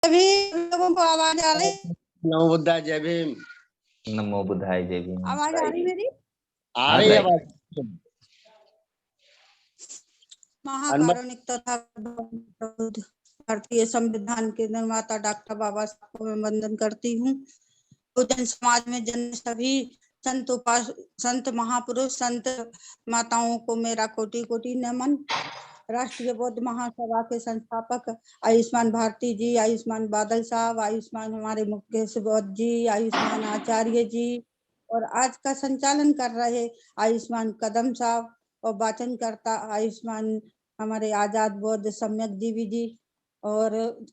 सभी लोगों को आवाज आ रही? नमो बुद्धाय, जय भीम। नमो बुद्धाय, जय भीम। आवाज आ रही मेरी? आ रही है आवाज। महाकारुणिक तथा भारतीय संविधान के निर्माता डॉक्टर बाबा साहब को मैं वंदन करती हूँ। बहुजन समाज में जन्म सभी संत महापुरुष संत माताओं को मेरा कोटि कोटि नमन। राष्ट्रीय बौद्ध महासभा के संस्थापक आयुष्मान भारती जी, आयुष्मान बादल साहब, आयुष्मान हमारे मुकेश बौद्ध जी, आयुष्मान आचार्य जी और आज का संचालन कर रहे आयुष्मान कदम साहब और वाचन करता आयुष्मान हमारे आजाद बौद्ध सम्यक जीवी जी और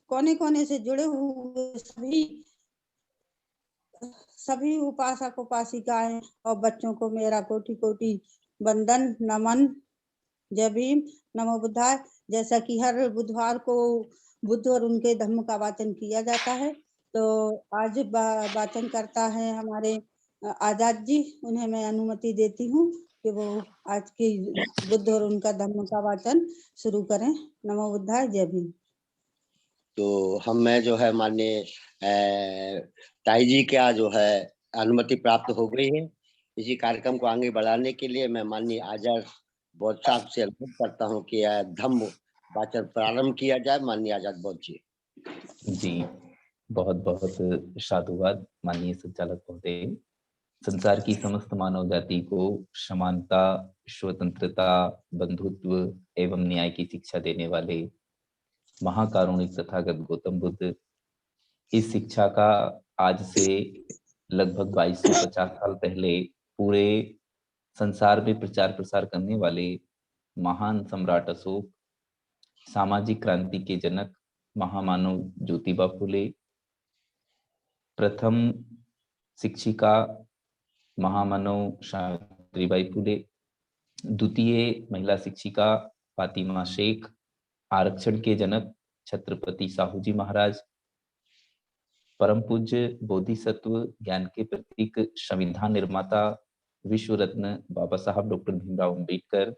कोने कोने से जुड़े हुए सभी उपासक उपासिकाएं और बच्चों को मेरा कोटि कोटि वंदन नमन। जय भीम, नमो बुद्धाय। जैसा कि हर बुधवार को बुद्ध और उनके धर्म का वाचन किया जाता है, तो आज वाचन करता है हमारे आजाद जी। उन्हें मैं अनुमति देती हूँ कि वो आज की बुद्ध और उनका धर्म का वाचन शुरू करें। नमो बुद्धाय, जय भीम। तो मैं जो है माननीय ताई जी क्या जो है अनुमति प्राप्त हो गई है। इसी कार्यक्रम को आगे बढ़ाने के लिए मैं माननीय आजाद बौद्ध साहब से अनुरोध करता हूँ कि धम्म वाचन प्रारंभ किया जाए। माननीय आजाद बौद्ध जी। जी, बहुत बहुत साधुवाद माननीय संचालक महोदय। संसार की समस्त मानव जाति को समानता, स्वतंत्रता, बंधुत्व एवं न्याय की शिक्षा देने वाले महाकारुणिक तथागत गौतम बुद्ध, इस शिक्षा का आज से लगभग 2250 साल पहले पूरे संसार में प्रचार प्रसार करने वाले महान सम्राट अशोक, सामाजिक क्रांति के जनक महामानव ज्योतिबा फुले, प्रथम शिक्षिका महामानव सावित्रीबाई फुले, द्वितीय महिला शिक्षिका फातिमा शेख, आरक्षण के जनक छत्रपति साहू जी महाराज, परम पूज्य बोधिसत्व ज्ञान के प्रतीक संविधान निर्माता विश्व रत्न बाबा साहब डॉक्टर भीमराव अंबेडकर,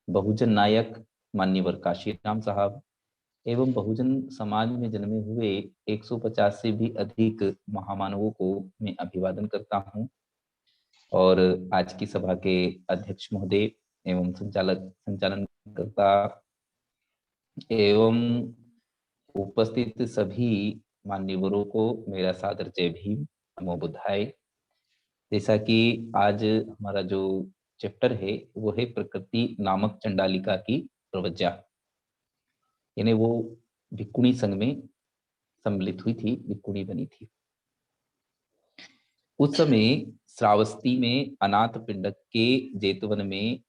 बहुजन नायक मान्यवर काशीराम साहब एवं बहुजन समाज में जन्मे हुए 150 से भी अधिक महामानवों को मैं अभिवादन करता हूं। और आज की सभा के अध्यक्ष महोदय एवं संचालनकर्ता एवं उपस्थित सभी मान्यवरों को मेरा सादर जय भीम, नमो बुद्धाय। जैसा कि आज हमारा जो चैप्टर है वो है प्रकृति नामक चंडालिका की प्रवज्जा, यानी वो भिक्खुणी संघ में सम्मिलित हुई थी, भिक्खुणी बनी थी। उस समय श्रावस्ती में अनाथ पिंडक के जेतवन में,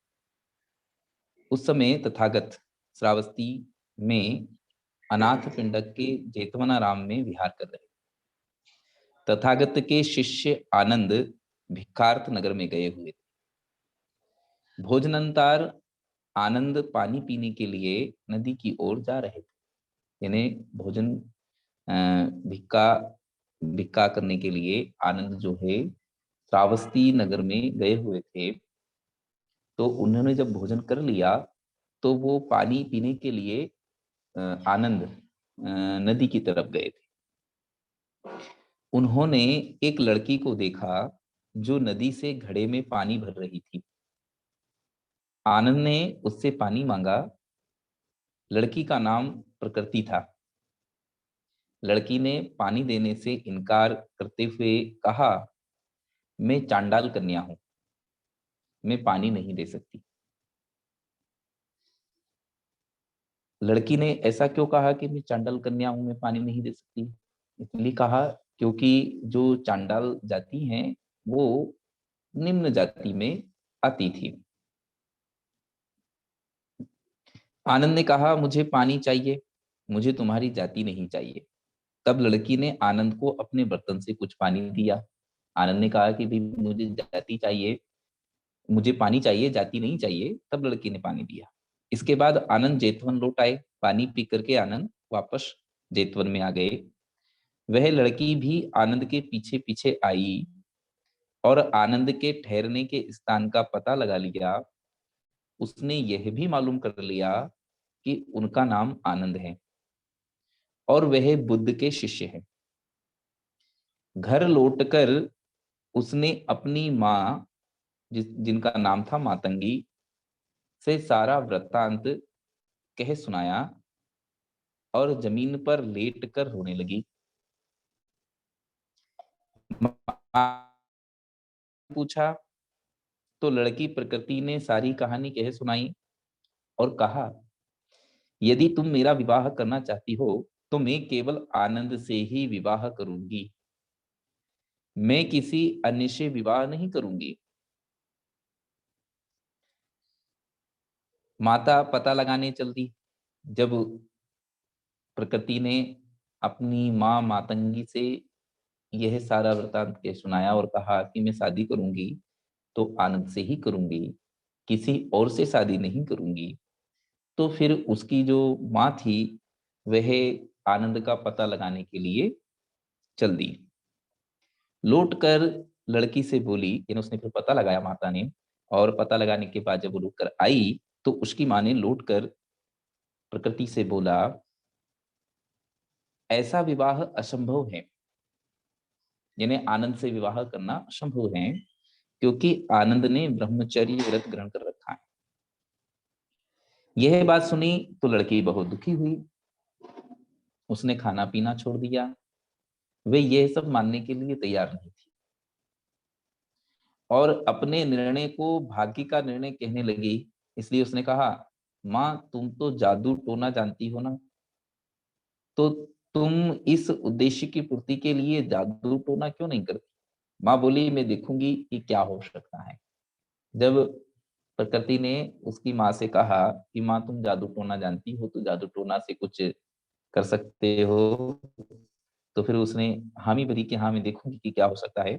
उस समय तथागत श्रावस्ती में अनाथ पिंडक के जेतवनाराम में विहार कर रहे। तथागत के शिष्य आनंद भिक्खार्थ नगर में गए हुए थे। भोजनांतर आनंद पानी पीने के लिए नदी की ओर जा रहे थे, यानी भोजन भिक्खा करने के लिए आनंद जो है श्रावस्ती नगर में गए हुए थे। तो उन्होंने जब भोजन कर लिया तो वो पानी पीने के लिए आनंद नदी की तरफ गए थे। उन्होंने एक लड़की को देखा जो नदी से घड़े में पानी भर रही थी। आनंद ने उससे पानी मांगा। लड़की का नाम प्रकृति था। लड़की ने पानी देने से इनकार करते हुए कहा, मैं चांडाल कन्या हूं, मैं पानी नहीं दे सकती। लड़की ने ऐसा क्यों कहा कि मैं चांडाल कन्या हूं, मैं पानी नहीं दे सकती? इसलिए कहा क्योंकि जो चांडाल जाति हैं वो निम्न जाति में आती थी। आनंद ने कहा, मुझे पानी चाहिए, मुझे तुम्हारी जाति नहीं चाहिए। तब लड़की ने आनंद को अपने बर्तन से कुछ पानी दिया। आनंद ने कहा कि भी मुझे जाति चाहिए, मुझे पानी चाहिए, जाति नहीं चाहिए। तब लड़की ने पानी दिया। इसके बाद आनंद जेतवन लौट आए। पानी पी करके आनंद वापस जेतवन में आ गए। वह लड़की भी आनंद के पीछे पीछे आई और आनंद के ठहरने के स्थान का पता लगा लिया। उसने यह भी मालूम कर लिया कि उनका नाम आनंद है। और वह बुद्ध के शिष्य हैं। घर लौटकर उसने अपनी माँ जिनका नाम था मातंगी से सारा वृत्तांत कह सुनाया और जमीन पर लेटकर रोने लगी। पूछा तो लड़की प्रकृति ने सारी कहानी कह सुनाई और कहा, यदि तुम मेरा विवाह करना चाहती हो तो मैं केवल आनंद से ही विवाह करूंगी, मैं किसी अन्य से विवाह नहीं करूंगी। माता पता लगाने चल दी। जब प्रकृति ने अपनी माँ मातंगी से यह सारा वृतांत कह सुनाया और कहा कि मैं शादी करूंगी तो आनंद से ही करूंगी, किसी और से शादी नहीं करूंगी, तो फिर उसकी जो माँ थी वह आनंद का पता लगाने के लिए चल दी। लौट कर लड़की से बोली, यानी उसने फिर पता लगाया माता ने, और पता लगाने के बाद जब वो लौट कर आई तो उसकी माँ ने लौट कर प्रकृति से बोला, ऐसा विवाह असंभव है, यानी आनंद से विवाह करना असंभव है, क्योंकि आनंद ने ब्रह्मचर्य व्रत ग्रहण कर रखा है। यह बात सुनी तो लड़की बहुत दुखी हुई, उसने खाना पीना छोड़ दिया। वे यह सब मानने के लिए तैयार नहीं थी और अपने निर्णय को भाग्य का निर्णय कहने लगी। इसलिए उसने कहा, माँ तुम तो जादू टोना जानती हो ना, तो तुम इस उद्देश्य की पूर्ति के लिए जादू टोना क्यों नहीं करती? माँ बोली, मैं देखूंगी कि क्या हो सकता है। जब प्रकृति ने उसकी माँ से कहा कि माँ तुम जादू टोना जानती हो तो जादू टोना से कुछ कर सकते हो, तो फिर उसने हामी भरी कि हाँ मैं देखूंगी कि क्या हो सकता है।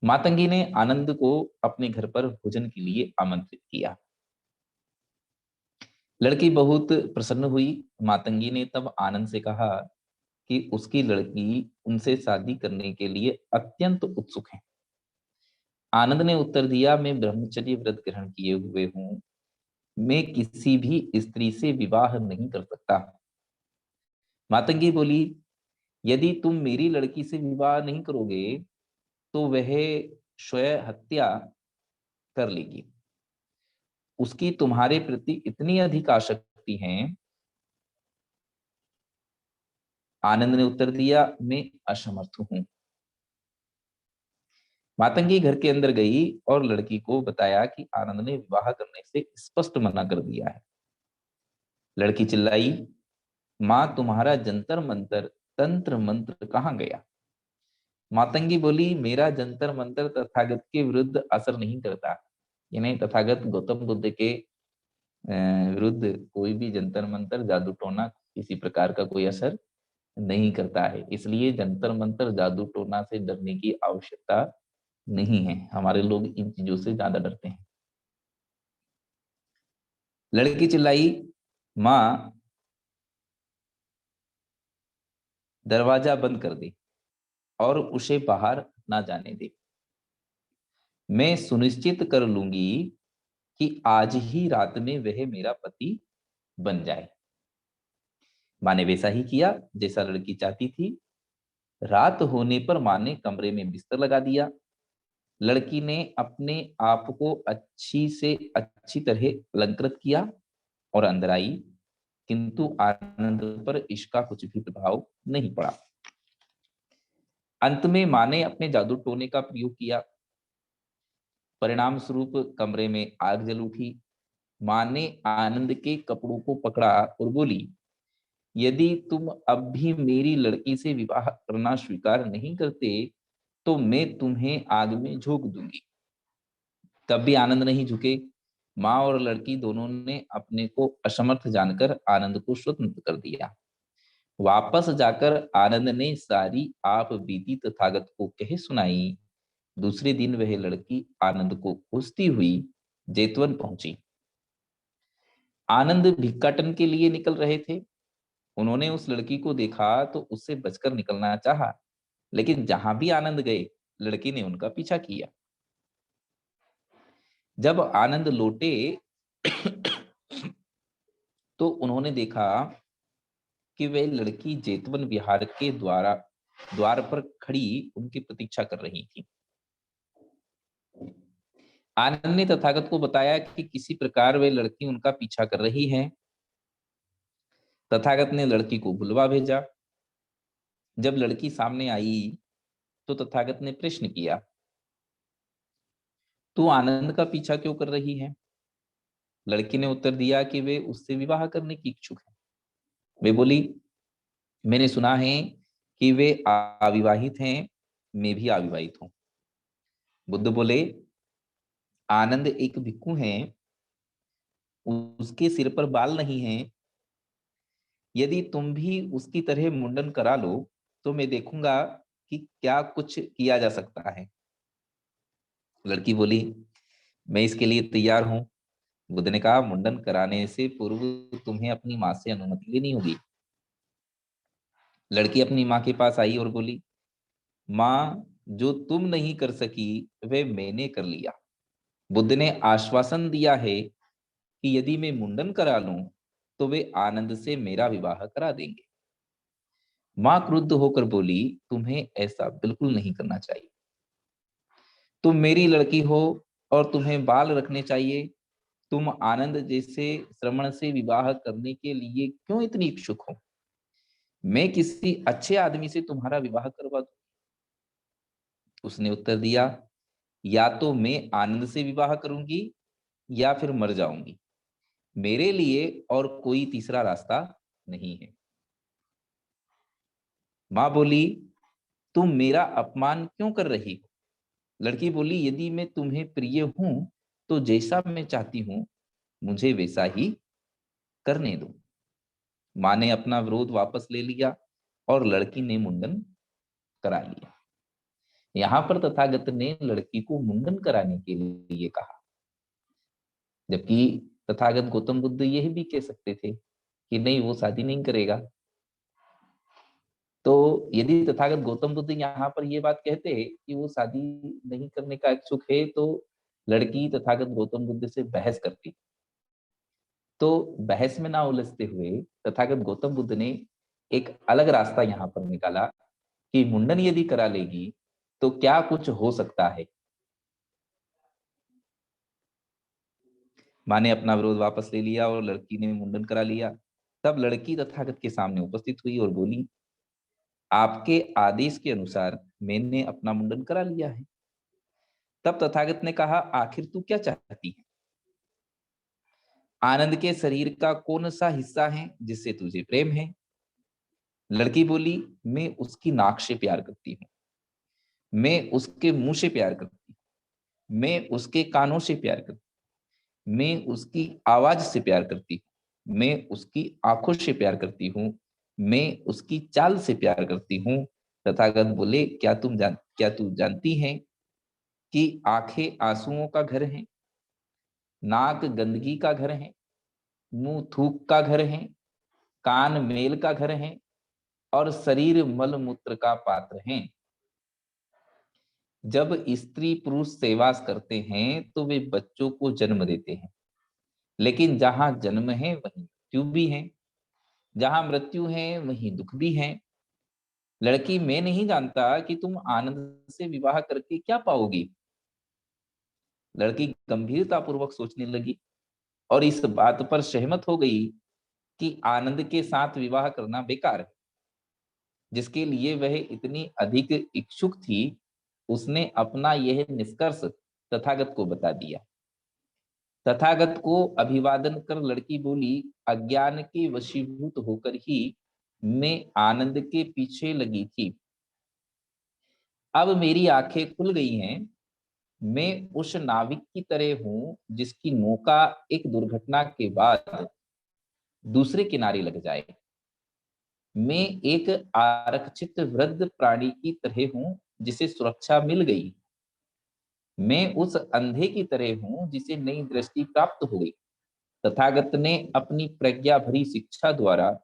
मातंगी ने आनंद को अपने घर पर भोजन के लिए आमंत्रित किया। लड़की बहुत प्रसन्न हुई। मातंगी ने तब आनंद से कहा कि उसकी लड़की उनसे शादी करने के लिए अत्यंत उत्सुक है। आनंद ने उत्तर दिया, मैं ब्रह्मचर्य व्रत ग्रहण किए हुए हूँ, मैं किसी भी स्त्री से विवाह नहीं कर सकता। मातंगी बोली, यदि तुम मेरी लड़की से विवाह नहीं करोगे तो वह स्वयं हत्या कर लेगी, उसकी तुम्हारे प्रति इतनी अधिक आसक्ति है। आनंद ने उत्तर दिया, मैं असमर्थ हूं। मातंगी घर के अंदर गई और लड़की को बताया कि आनंद ने विवाह करने से स्पष्ट मना कर दिया है। लड़की चिल्लाई, माँ तुम्हारा जंतर मंतर तंत्र मंत्र कहाँ गया? मातंगी बोली, मेरा जंतर मंतर तथागत के विरुद्ध असर नहीं करता, यानी तथागत गौतम बुद्ध के विरुद्ध कोई भी जंतर मंतर जादू टोना किसी प्रकार का कोई असर नहीं करता है, इसलिए जंतर मंतर जादू टोना से डरने की आवश्यकता नहीं है। हमारे लोग इन चीजों से ज्यादा डरते हैं। लड़की चिल्लाई, माँ दरवाजा बंद कर दे और उसे बाहर ना जाने दे, मैं सुनिश्चित कर लूंगी कि आज ही रात में वह मेरा पति बन जाए। माँ ने वैसा ही किया जैसा लड़की चाहती थी। रात होने पर माँ ने कमरे में बिस्तर लगा दिया। लड़की ने अपने आप को अच्छी से अच्छी तरह अलंकृत किया और अंदर आई, किंतु आनंद पर इसका कुछ भी प्रभाव नहीं पड़ा। अंत में माँ ने अपने जादू टोने का प्रयोग किया। परिणाम स्वरूप कमरे में आग जल उठी। माँ ने आनंद के कपड़ों को पकड़ा और बोली, यदि तुम अब भी मेरी लड़की से विवाह करना स्वीकार नहीं करते तो मैं तुम्हें आग में झोंक दूंगी। तब भी आनंद नहीं झुके। माँ और लड़की दोनों ने अपने को असमर्थ जानकर आनंद को स्वतंत्र कर दिया। वापस जाकर आनंद ने सारी आप बीती तथागत को कह सुनाई। दूसरे दिन वह लड़की आनंद को खोजती हुई जेतवन पहुंची। आनंद भिक्षाटन के लिए निकल रहे थे। उन्होंने उस लड़की को देखा तो उससे बचकर निकलना चाहा, लेकिन जहां भी आनंद गए लड़की ने उनका पीछा किया। जब आनंद लौटे तो उन्होंने देखा कि वे लड़की जेतवन विहार के द्वार पर खड़ी उनकी प्रतीक्षा कर रही थी। आनंद ने तथागत को बताया कि किसी प्रकार वे लड़की उनका पीछा कर रही है। तथागत ने लड़की को बुलवा भेजा। जब लड़की सामने आई तो तथागत ने प्रश्न किया, तू आनंद का पीछा क्यों कर रही है? लड़की ने उत्तर दिया कि वे उससे विवाह करने की इच्छुक है। वे बोली, मैंने सुना है कि वे अविवाहित हैं, मैं भी अविवाहित हूं। बुद्ध बोले, आनंद एक भिक्खु है, उसके सिर पर बाल नहीं है। यदि तुम भी उसकी तरह मुंडन करा लो तो मैं देखूंगा कि क्या कुछ किया जा सकता है। लड़की बोली, मैं इसके लिए तैयार हूं। बुद्ध ने कहा, मुंडन कराने से पूर्व तुम्हें अपनी माँ से अनुमति लेनी होगी। लड़की अपनी माँ के पास आई और बोली, माँ, जो तुम नहीं कर सकी वह मैंने कर लिया। बुद्ध ने आश्वासन दिया है कि यदि मैं मुंडन करा लूं तो वे आनंद से मेरा विवाह करा देंगे। माँ क्रुद्ध होकर बोली, तुम्हें ऐसा बिल्कुल नहीं करना चाहिए। तुम मेरी लड़की हो और तुम्हें बाल रखने चाहिए। तुम आनंद जैसे श्रमण से विवाह करने के लिए क्यों इतनी इच्छुक हो? मैं किसी अच्छे आदमी से तुम्हारा विवाह करवा दूं। उसने उत्तर दिया, या तो मैं आनंद से विवाह करूंगी या फिर मर जाऊंगी। मेरे लिए और कोई तीसरा रास्ता नहीं है। माँ बोली, तुम मेरा अपमान क्यों कर रही हो? लड़की बोली, यदि मैं तुम्हें प्रिय हूं तो जैसा मैं चाहती हूं मुझे वैसा ही करने दो। माँ ने अपना विरोध वापस ले लिया और लड़की ने मुंडन करा लिया। यहाँ पर तथागत ने लड़की को मुंडन कराने के लिए कहा, जबकि तथागत गौतम बुद्ध यह भी कह सकते थे कि नहीं, वो शादी नहीं करेगा। तो यदि तथागत गौतम बुद्ध यहाँ पर ये बात कहते कि वो शादी नहीं करने का इच्छुक है तो लड़की तथागत गौतम बुद्ध से बहस करती। तो बहस में ना उलझते हुए तथागत गौतम बुद्ध ने एक अलग रास्ता यहाँ पर निकाला कि मुंडन यदि करा लेगी तो क्या कुछ हो सकता है। माँ ने अपना विरोध वापस ले लिया और लड़की ने मुंडन करा लिया। तब लड़की तथागत के सामने उपस्थित हुई और बोली, आपके आदेश के अनुसार मैंने अपना मुंडन करा लिया है। तब तथागत ने कहा, आखिर तू क्या चाहती है? आनंद के शरीर का कौन सा हिस्सा है जिससे तुझे प्रेम है? लड़की बोली, मैं उसकी नाक से प्यार करती हूँ, मैं उसके मुंह से प्यार करती हूँ, मैं उसके कानों से प्यार करती हूँ, मैं उसकी आवाज से प्यार करती हूँ, मैं उसकी आंखों से प्यार करती हूँ, मैं उसकी चाल से प्यार करती हूँ। तथागत बोले, क्या तू जानती है कि आंखें आंसुओं का घर है, नाक गंदगी का घर है, मुंह थूक का घर है, कान मेल का घर है और शरीर मल मूत्र का पात्र है। जब स्त्री पुरुष सेवा करते हैं तो वे बच्चों को जन्म देते हैं, लेकिन जहां जन्म है वहीं मृत्यु भी है, जहां मृत्यु है वहीं दुख भी है। लड़की, मैं नहीं जानता कि तुम आनंद से विवाह करके क्या पाओगी। लड़की गंभीरता पूर्वक सोचने लगी और इस बात पर सहमत हो गई कि आनंद के साथ विवाह करना बेकार है, जिसके लिए वह इतनी अधिक इच्छुक थी। उसने अपना यह निष्कर्ष तथागत को बता दिया। तथागत को अभिवादन कर लड़की बोली, अज्ञान के वशीभूत होकर ही मैं आनंद के पीछे लगी थी। अब मेरी आंखें खुल गई हैं। मैं उस नाविक की तरह हूं जिसकी नौका एक दुर्घटना के बाद दूसरे किनारे लग जाए। मैं एक आरक्षित वृद्ध प्राणी की तरह हूं जिसे सुरक्षा मिल गई। मैं उस अंधे की तरह हूं जिसे नई दृष्टि प्राप्त हो गई। तथागत ने अपनी प्रज्ञा भरी शिक्षा द्वारा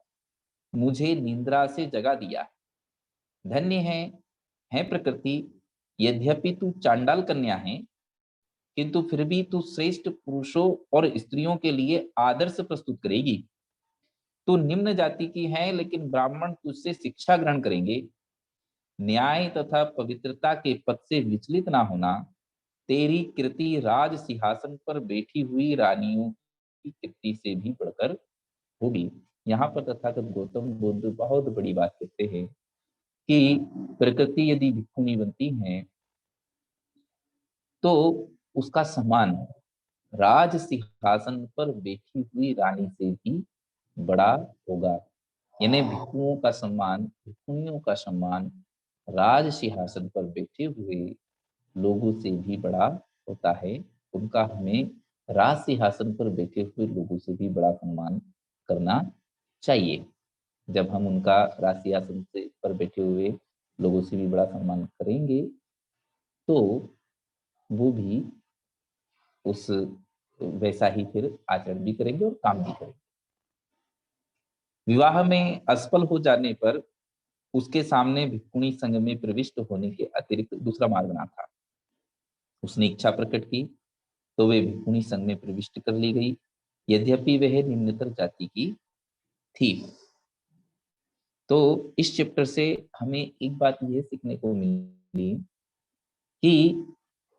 मुझे निद्रा से जगा दिया। धन्य है प्रकृति, यद्यपि तू चांडाल कन्या है किंतु फिर भी तू श्रेष्ठ पुरुषों और स्त्रियों के लिए आदर्श प्रस्तुत करेगी। तो निम्न जाति की है, लेकिन ब्राह्मण तुझसे शिक्षा ग्रहण करेंगे। न्याय तथा पवित्रता के पद से विचलित ना होना, तेरी कीर्ति राज सिंहासन पर बैठी हुई रानियों की कीर्ति से भी बढ़कर होगी। यहाँ पर तथागत गौतम बुद्ध बहुत बड़ी बात कहते हैं कि प्रकृति यदि भिक्षुणी बनती है तो उसका सम्मान राज सिंहासन पर बैठी हुई रानी से भी बड़ा होगा। यानी भिक्षुओं का सम्मान, भिक्षुणियों का सम्मान राज सिंहासन पर बैठे हुए लोगों से भी बड़ा होता है। उनका हमें राज सिंहासन पर बैठे हुए लोगों से भी बड़ा सम्मान करना चाहिए। जब हम उनका राज सिंहासन से पर बैठे हुए लोगों से भी बड़ा सम्मान करेंगे तो वो भी उस वैसा ही फिर आचरण भी करेंगे और काम भी करेंगे। विवाह में असफल हो जाने पर उसके सामने भिक्षुणी संघ में प्रविष्ट होने के अतिरिक्त दूसरा मार्ग ना था। उसने इच्छा प्रकट की तो वे भिक्षुणी संघ में प्रविष्ट कर ली गई, यद्यपि वह निम्नतर जाति की थी। तो इस चैप्टर से हमें एक बात यह सीखने को मिली कि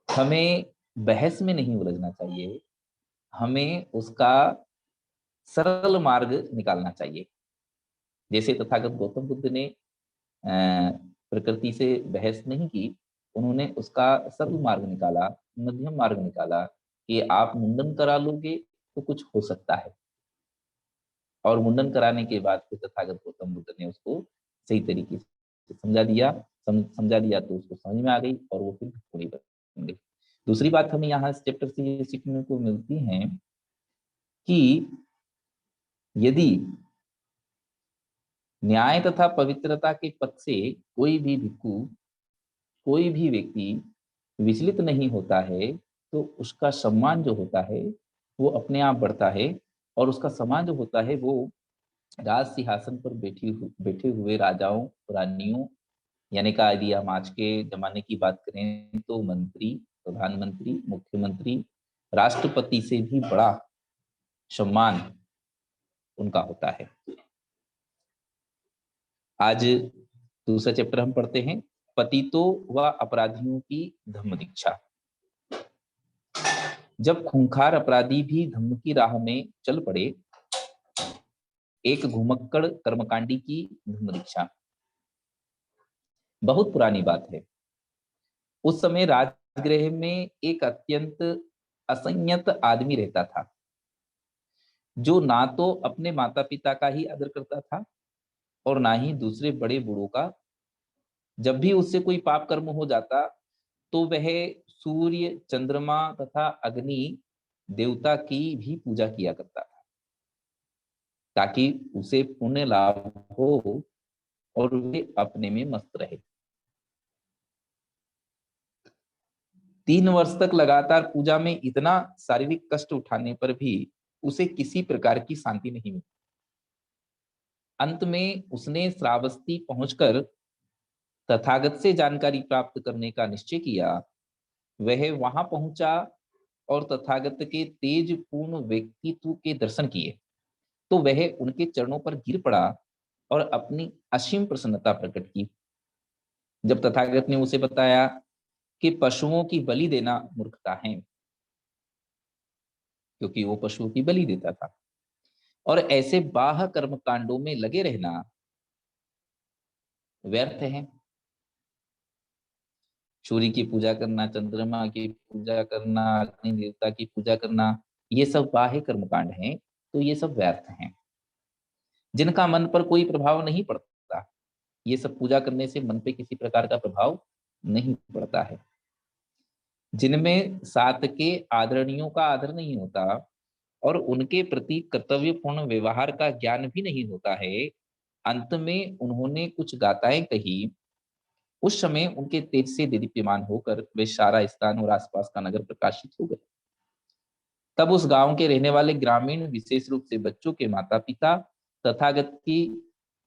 हमें बहस में नहीं उलझना चाहिए, हमें उसका सरल मार्ग निकालना चाहिए। जैसे तथागत गौतम बुद्ध ने प्रकृति से बहस नहीं की, उन्होंने उसका सरल मार्ग निकाला, मध्यम मार्ग निकाला कि आप मुंडन करा लोगे तो कुछ हो सकता है, और मुंडन कराने के बाद फिर तथागत गौतम बुद्ध ने उसको सही तरीके से समझा दिया तो उसको समझ में आ गई और वो फिर भिक्षुणी बन गई। दूसरी बात हमें यहाँ इस चैप्टर से ये सीखने को मिलती है कि यदि न्याय तथा पवित्रता के पद से कोई भी भिक्षु, कोई भी व्यक्ति विचलित नहीं होता है तो उसका सम्मान जो होता है वो अपने आप बढ़ता है, और उसका सम्मान जो होता है वो राज सिंहासन पर बैठे हुए राजाओं, रानियों, यानी का यदि हम आज के जमाने की बात करें तो मंत्री, प्रधानमंत्री, मुख्यमंत्री, राष्ट्रपति से भी बड़ा सम्मान उनका होता है। आज दूसरा चैप्टर हम पढ़ते हैं, पतितों व अपराधियों की धम्म दीक्षा। जब खूंखार अपराधी भी धम्म की राह में चल पड़े, एक घुमक्कड़ कर्मकांडी की धम्म दीक्षा। बहुत पुरानी बात है। उस समय राजगृह में एक अत्यंत असंयत आदमी रहता था, जो ना तो अपने माता पिता का ही आदर करता था और ना ही दूसरे बड़े बूढ़ों का। जब भी उससे कोई पाप कर्म हो जाता तो वह सूर्य, चंद्रमा तथा अग्नि देवता की भी पूजा किया करता था, ताकि उसे पुण्य लाभ हो और वे अपने में मस्त रहे। 3 वर्ष तक लगातार पूजा में इतना शारीरिक कष्ट उठाने पर भी उसे किसी प्रकार की शांति नहीं मिली। अंत में उसने श्रावस्ती पहुंचकर तथागत से जानकारी प्राप्त करने का निश्चय किया। वह वहां पहुंचा और तथागत के तेजपूर्ण व्यक्तित्व के दर्शन किए तो वह उनके चरणों पर गिर पड़ा और अपनी असीम प्रसन्नता प्रकट की। जब तथागत ने उसे बताया कि पशुओं की बलि देना मूर्खता है, क्योंकि वो पशुओं की बलि देता था, और ऐसे बाह्य कर्म कांडों में लगे रहना व्यर्थ है। सूर्य की पूजा करना, चंद्रमा की पूजा करना, अग्नि देवता की पूजा करना, ये सब बाह्य कर्मकांड हैं, तो ये सब व्यर्थ हैं, जिनका मन पर कोई प्रभाव नहीं पड़ता। ये सब पूजा करने से मन पे किसी प्रकार का प्रभाव नहीं पड़ता है। जिनमें सात के आदरणीयों का आदर नहीं होता और उनके प्रति कर्तव्यपूर्ण व्यवहार का ज्ञान भी नहीं होता है, अंत में उन्होंने कुछ गाथाएं कही। उस समय उनके तेज से दीप्यमान होकर वे सारा स्थान और आसपास का नगर प्रकाशित हो गए। तब उस गांव के रहने वाले ग्रामीण, विशेष रूप से बच्चों के माता पिता, तथागत की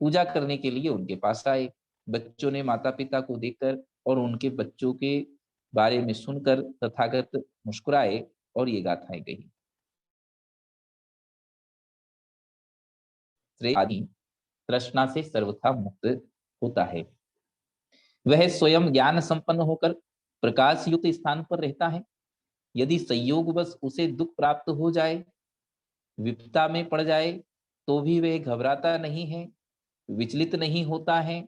पूजा करने के लिए उनके पास आए। बच्चों ने माता पिता को देखकर और उनके बच्चों के बारे में सुनकर तथागत मुस्कुराए और ये गाथाएं कही। श्रेष्ठ आदमी तृष्णा से सर्वथा मुक्त होता है। वह स्वयं ज्ञान संपन्न होकर प्रकाश युक्त स्थान पर रहता है। यदि संयोगवश उसे दुख प्राप्त हो जाए, विपदा में पड़ जाए, तो भी वह घबराता नहीं है, विचलित नहीं होता है।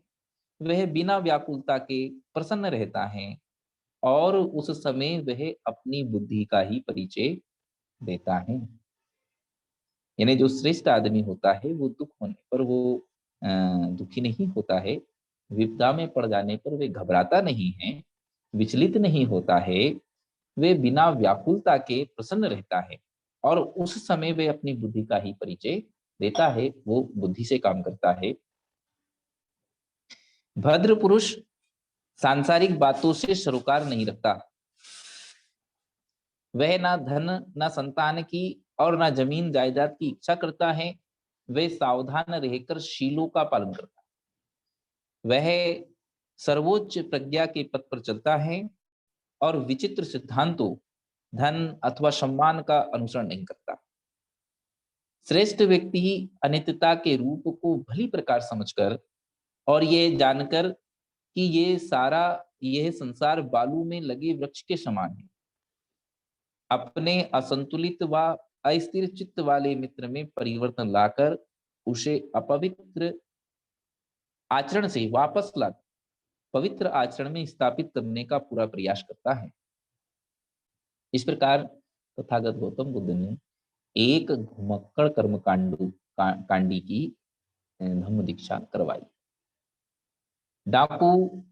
वह बिना व्याकुलता के प्रसन्न रहता है और उस समय वह अपनी बुद्धि का ही परिचय देता है। यानी जो श्रेष्ठ आदमी होता है वो दुख होने पर वो दुखी नहीं होता है, विपदा में पड़ जाने पर वे घबराता नहीं है, विचलित नहीं होता है, वे बिना व्याकुलता के प्रसन्न रहता है और उस समय वे अपनी बुद्धि का ही परिचय देता है, वो बुद्धि से काम करता है। भद्र पुरुष सांसारिक बातों से सरोकार नहीं रखता। वह ना धन ना संतान की और ना जमीन जायदाद की इच्छा करता है। वह सावधान रहकर शीलों का पालन करता है। वह सर्वोच्च प्रज्ञा के पथ पर चलता है और विचित्र सिद्धांतों, धन अथवा सम्मान का अनुसरण नहीं करता। श्रेष्ठ व्यक्ति अनित्यता के रूप को भली प्रकार समझकर और ये जानकर कि यह संसार बालू में लगे वृक्ष के समान है, अपने असंतुलित व अस्थिर चित्त वाले मित्र में परिवर्तन लाकर उसे अपवित्र आचरण से वापस ला पवित्र आचरण में स्थापित करने का पूरा प्रयास करता है। इस प्रकार तथागत गौतम बुद्ध ने एक घुमक्कड़ कांडी की धम्म दीक्षा करवाई। डाकू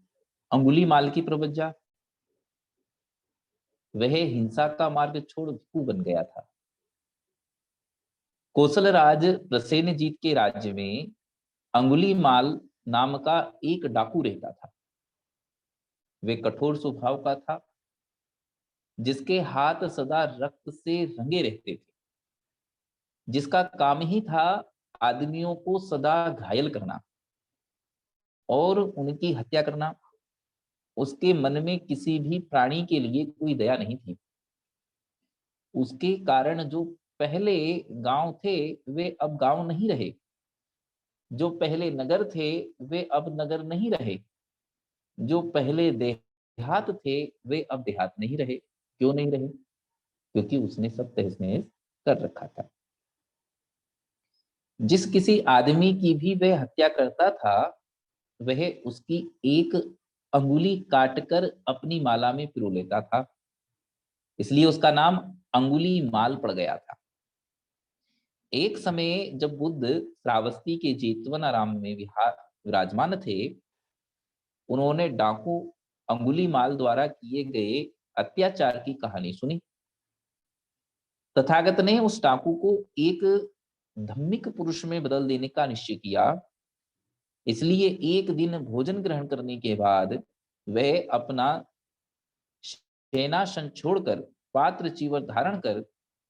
अंगुलीमाल की प्रवज्जा, वह हिंसा का मार्ग छोड़ भिक्षु बन गया था। कौशल राज प्रसेनजीत के राज्य में अंगुलीमाल नाम का एक डाकू रहता था। वे कठोर स्वभाव का था, जिसके हाथ सदा रक्त से रंगे रहते थे, जिसका काम ही था आदमियों को सदा घायल करना और उनकी हत्या करना। उसके मन में किसी भी प्राणी के लिए कोई दया नहीं थी। उसके कारण जो पहले गांव थे वे अब गांव नहीं रहे, जो पहले नगर थे वे अब नगर नहीं रहे, जो पहले देहात थे वे अब देहात नहीं रहे। क्यों नहीं रहे? क्योंकि उसने सब तहस-नहस कर रखा था। जिस किसी आदमी की भी वह हत्या करता था, वह उसकी एक अंगुली काटकर अपनी माला में पिरो लेता था, इसलिए उसका नाम अंगुली माल पड़ गया था। एक समय जब बुद्ध श्रावस्ती के जेतवन आराम में विराजमान थे, उन्होंने डाकू अंगुली माल द्वारा किए गए अत्याचार की कहानी सुनी। तथागत ने उस डाकू को एक धम्मिक पुरुष में बदल देने का निश्चय किया। इसलिए एक दिन भोजन ग्रहण करने के बाद वह अपना सेनासन छोड़कर पात्र चीवर धारण कर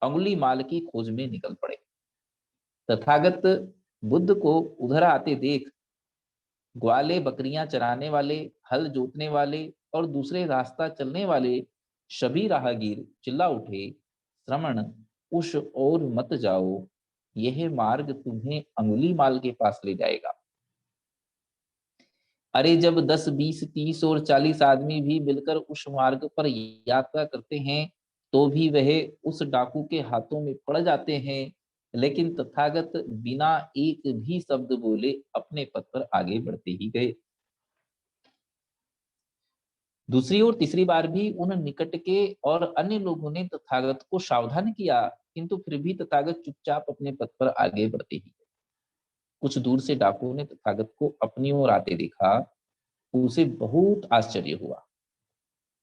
अंगुली माल की खोज में निकल पड़े। तथागत बुद्ध को उधर आते देख ग्वाले बकरियां चराने वाले, हल जोतने वाले और दूसरे रास्ता चलने वाले सभी राहगीर चिल्ला उठे, श्रमण उस ओर मत जाओ, यह मार्ग तुम्हें अंगुली माल के पास ले जाएगा। अरे जब 10, 20, 30 और 40 आदमी भी मिलकर उस मार्ग पर यात्रा करते हैं तो भी वह उस डाकू के हाथों में पड़ जाते हैं, लेकिन तथागत बिना एक भी शब्द बोले अपने पथ पर आगे बढ़ते ही गए। दूसरी और तीसरी बार भी उन निकट के और अन्य लोगों ने तथागत को सावधान किया, किंतु फिर भी तथागत चुपचाप अपने पथ पर आगे बढ़ते ही गए। कुछ दूर से डाकू ने तथागत को अपनी ओर आते देखा। उसे बहुत आश्चर्य हुआ।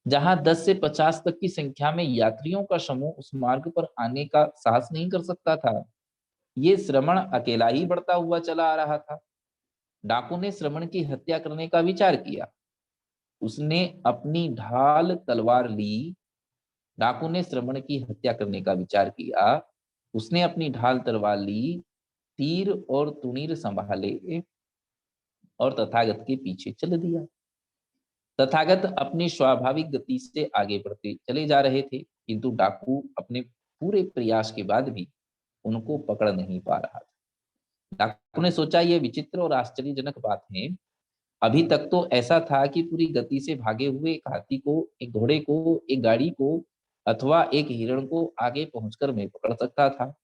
जहां 10 से 50 तक की संख्या में यात्रियों का समूह उस मार्ग पर आने का साहस नहीं कर सकता था, ये श्रमण अकेला ही बढ़ता हुआ चला आ रहा था। डाकू ने श्रमण की हत्या करने का विचार किया। उसने अपनी ढाल तलवार ली। डाकू ने श्रमण की हत्या करने का विचार किया। उसने अपनी ढाल तलवार ली, तीर और तुनीर संभाले और तथागत के पीछे चल दिया। तथागत अपनी स्वाभाविक गति से आगे बढ़ते चले जा रहे थे, किंतु डाकू अपने पूरे प्रयास के बाद भी उनको पकड़ नहीं पा रहा था। डाकू ने सोचा ये विचित्र और आश्चर्यजनक बात है। अभी तक तो ऐसा था कि पूरी गति से भागे हुए एक हाथी को, एक घोड़े को, एक गाड़ी को अथवा एक हिरण को आगे पहुंचकर मैं पकड़ सकता था,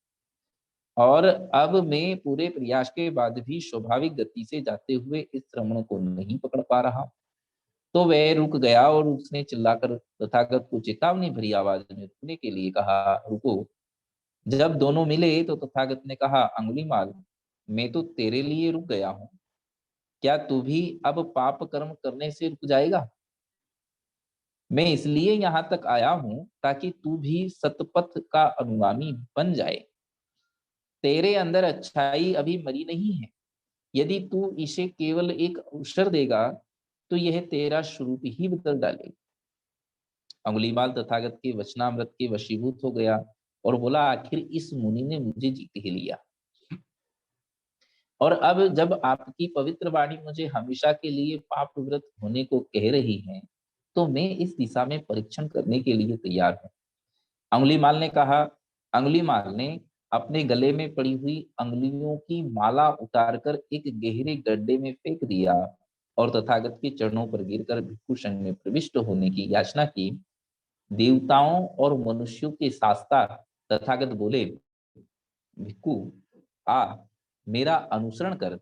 और अब मैं पूरे प्रयास के बाद भी स्वाभाविक गति से जाते हुए इस श्रमण को नहीं पकड़ पा रहा। तो वह रुक गया और उसने चिल्लाकर तथागत को चेतावनी भरी आवाज में रुकने के लिए कहा, रुको। जब दोनों मिले तो तथागत ने कहा, अंगुलीमाल, मैं तो तेरे लिए रुक गया हूँ, क्या तू भी अब पाप कर्म करने से रुक जाएगा? मैं इसलिए यहाँ तक आया हूँ ताकि तू भी सतपथ का अनुगामी बन जाए। तेरे अंदर अच्छाई अभी मरी नहीं है। यदि तू इसे केवल एक अवसर देगा तो यह तेरा स्वरूप ही बदल डालेगा। अंगुलीमाल तथागत के वचनामृत के वशीभूत हो गया और बोला, आखिर इस मुनि ने मुझे जीत ही लिया, और अब जब आपकी पवित्र वाणी मुझे हमेशा के लिए पाप व्रत होने को कह रही है तो मैं इस दिशा में परीक्षण करने के लिए तैयार हूँ। अंगुलीमाल ने अपने गले में पड़ी हुई अंगुलियों की माला उतारकर एक गहरे गड्ढे में फेंक दिया और तथागत के चरणों पर गिरकर भिक्षु संघ में प्रविष्ट होने की याचना की। देवताओं और मनुष्यों के शास्ता तथागत बोले, भिक्षु आ, मेरा अनुसरण कर,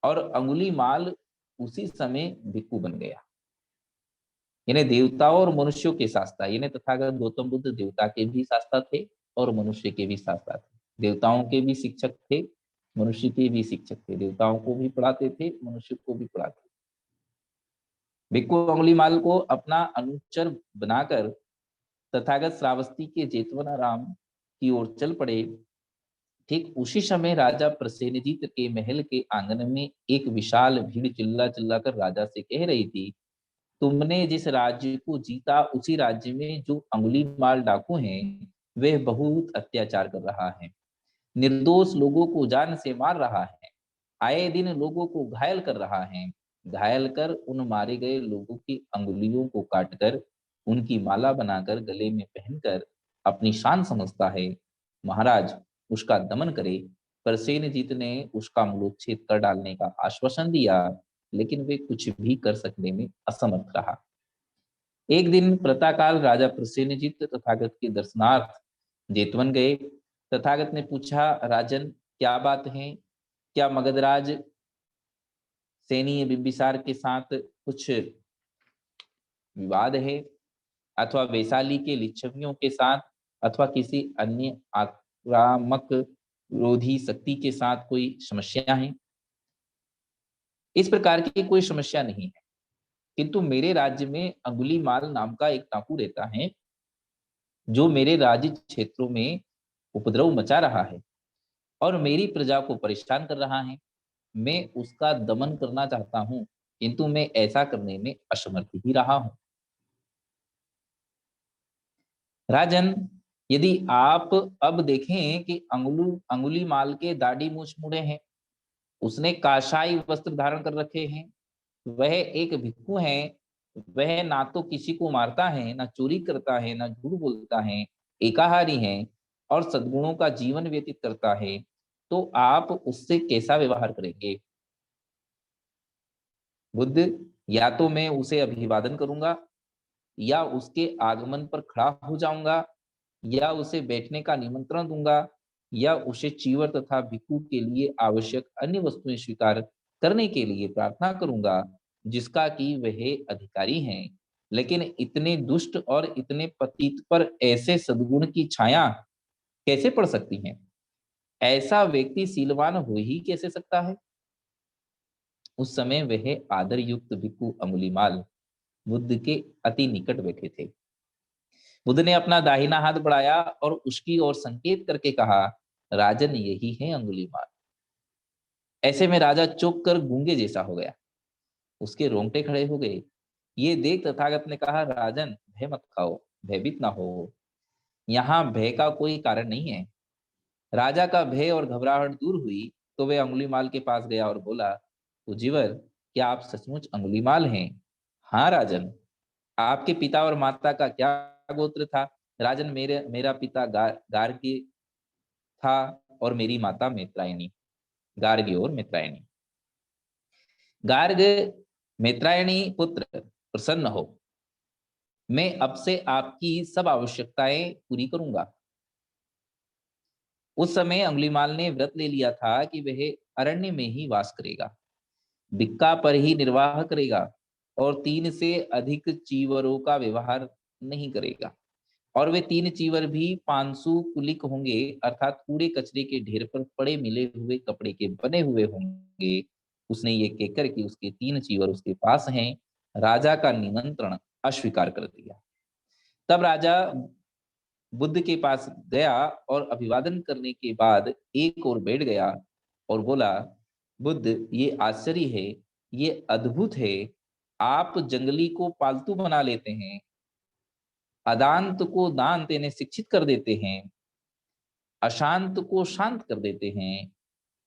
और अंगुलीमाल उसी समय भिक्षु बन गया। यानी देवताओं और मनुष्यों के शास्ता, यानी तथागत गौतम बुद्ध देवता के भी शास्ता थे और मनुष्य के भी शास्ता थे। देवताओं के भी शिक्षक थे, मनुष्य के भी शिक्षक थे। देवताओं को भी पढ़ाते थे, मनुष्य को भी पढ़ाते थे। भिक्षु अंगुलीमाल को अपना अनुचर बनाकर तथागत श्रावस्ती के जेतवनाराम की ओर चल पड़े। ठीक उसी समय राजा प्रसेनजीत के महल के आंगन में एक विशाल भीड़ चिल्ला चिल्लाकर राजा से कह रही थी, तुमने जिस राज्य को जीता उसी राज्य में जो अंगुलीमाल डाकू हैं वह बहुत अत्याचार कर रहा है, निर्दोष लोगों को जान से मार रहा है, आए दिन लोगों को घायल कर रहा है, घायल कर उन मारे गए लोगों की अंगुलियों को काटकर उनकी माला बनाकर गले में पहनकर अपनी शान समझता है। महाराज, उसका दमन करे। पर सेनजीत ने उसका मूलोच्छेद कर डालने का आश्वासन दिया, लेकिन वे कुछ भी कर सकने में असमर्थ रहा। एक दिन प्रातःकाल राजा प्रसेनजीत तथागत के दर्शनार्थ जेतवन गए। तथागत ने पूछा, राजन, क्या बात है? क्या मगधराज सेनीय बिंबिसार के साथ कुछ विवाद है, अथवा वैशाली के लिच्छवियों के साथ, अथवा किसी अन्य आक्रामक विरोधी शक्ति के साथ कोई समस्या है? इस प्रकार की कोई समस्या नहीं है, किंतु मेरे राज्य में अंगुलीमाल नाम का एक डाकू रहता है जो मेरे राज्य क्षेत्रों में उपद्रव मचा रहा है और मेरी प्रजा को परेशान कर रहा है। मैं उसका दमन करना चाहता हूं, किंतु मैं ऐसा करने में असमर्थ ही रहा हूं। राजन, यदि आप अब देखें कि अंगुलीमाल के दाढ़ी मूछ मुड़े हैं, उसने काशाई वस्त्र धारण कर रखे हैं, वह एक भिक्षु है, वह ना तो किसी को मारता है, ना चोरी करता है, ना झूठ बोलता है, एकाहारी है और सद्गुणों का जीवन व्यतीत करता है, तो आप उससे कैसा व्यवहार करेंगे? बुद्ध, या तो मैं उसे अभिवादन करूंगा, या उसके आगमन पर खड़ा हो जाऊंगा, या उसे बैठने का निमंत्रण दूंगा, या उसे चीवर तथा भिक्षु के लिए आवश्यक अन्य वस्तुएं स्वीकार करने के लिए प्रार्थना करूंगा, जिसका कि वह अधिकारी हैं। लेकिन इतने दुष्ट और इतने पतित पर ऐसे सद्गुण की छाया कैसे पड़ सकती है? ऐसा व्यक्ति शीलवान हो ही कैसे सकता है? उस समय वह आदर युक्त भिक्षु अंगुलीमाल बुद्ध के अति निकट बैठे थे। बुद्ध ने अपना दाहिना हाथ बढ़ाया और उसकी ओर संकेत करके कहा, राजन, यही है अंगुलीमाल। ऐसे में राजा चौंक कर गूंगे जैसा हो गया, उसके रोंगटे खड़े हो गए। ये देख तथागत ने कहा, राजन, भय मत खाओ, भयभीत ना हो, यहाँ भय का कोई कारण नहीं है। राजा का भय और घबराहट दूर हुई तो वह अंगुलीमाल के पास गया और बोला, उजीवर, क्या आप सचमुच अंगुलीमाल हैं? हाँ राजन। आपके पिता और माता का क्या गोत्र था? राजन, मेरा पिता गार्गी था और मेरी माता मैत्रायणी। गार्गी और मित्रायणी। गार्ग, मित्रायणी पुत्र प्रसन्न हो, मैं अब से आपकी सब आवश्यकताएं पूरी करूंगा। उस समय अंगुलीमाल ने व्रत ले लिया था कि वह अरण्य में ही वास करेगा, भिक्का पर ही निर्वाह करेगा और 3 से अधिक चीवरों का व्यवहार नहीं करेगा। और वे 3 चीवर भी पांसु कुलिक होंगे, अर्थात कूड़े कचरे के ढेर पर पड़े मिले हुए कपड़े के बने हुए होंगे। उसने ये कहकर कि उसके 3 चीवर उसके पास हैं, राजा का निमंत्रण अस्वीकार कर दिया। तब राजा बुद्ध के पास गया और अभिवादन करने के बाद एक ओर बैठ गया और बोला, बुद्ध, ये आश्चर्य है, ये अद्भुत है। आप जंगली को पालतू बना लेते हैं, अदांत को दान देने शिक्षित कर देते हैं, अशांत को शांत कर देते हैं।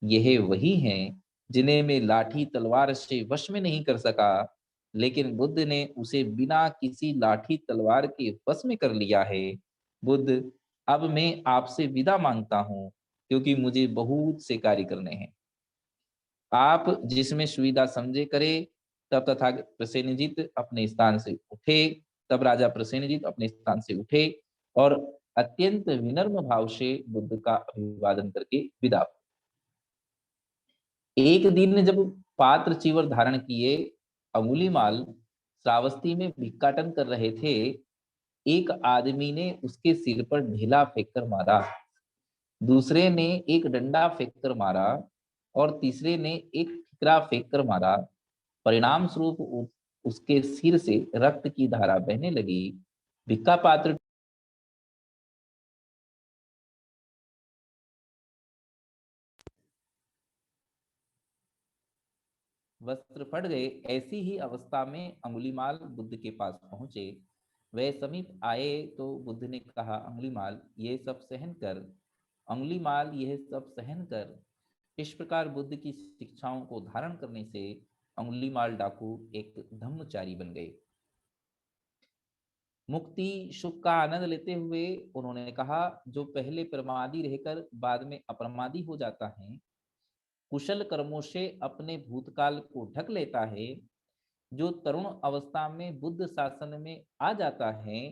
यह वही हैं जिन्हें मैं लाठी तलवार से वश में नहीं कर सका, लेकिन बुद्ध ने उसे बिना किसी लाठी तलवार के वश में कर लिया है। बुद्ध, अब मैं आपसे विदा मांगता हूं, क्योंकि मुझे बहुत से कार्य करने हैं। आप जिसमें सुविधा समझे करे। तब तथागत प्रसेनजीत अपने स्थान से उठे। तब राजा प्रसेनजीत अपने स्थान से उठे और अत्यंत विनम्र भाव से बुद्ध का अभिवादन करके विदा हुए। एक दिन जब पात्र चीवर धारण किए अंगुलीमाल श्रावस्ती में भिक्षाटन कर रहे थे, एक आदमी ने उसके सिर पर ढेला फेंककर मारा, दूसरे ने एक डंडा फेंककर मारा और तीसरे ने एक ठिकरा फेंककर मारा। परिणाम स्वरूप उसके सिर से रक्त की धारा बहने लगी। भिक्खा पात्र वस्त्र फट गए। ऐसी ही अवस्था में अंगुलीमाल बुद्ध के पास पहुंचे। वह समीप आए तो बुद्ध ने कहा, अंगुलीमाल, ये सब सहन कर। अंगुलीमाल, यह सब सहन कर। इस प्रकार बुद्ध की शिक्षाओं को धारण करने से अंगुलीमाल डाकू एक धम्मचारी बन गए। मुक्ति सुख का आनंद लेते हुए उन्होंने कहा, जो पहले प्रमादी रहकर बाद में अप्रमादी हो जाता है, कुशल कर्मों से अपने भूतकाल को ढक लेता है, जो तरुण अवस्था में बुद्ध शासन में आ जाता है,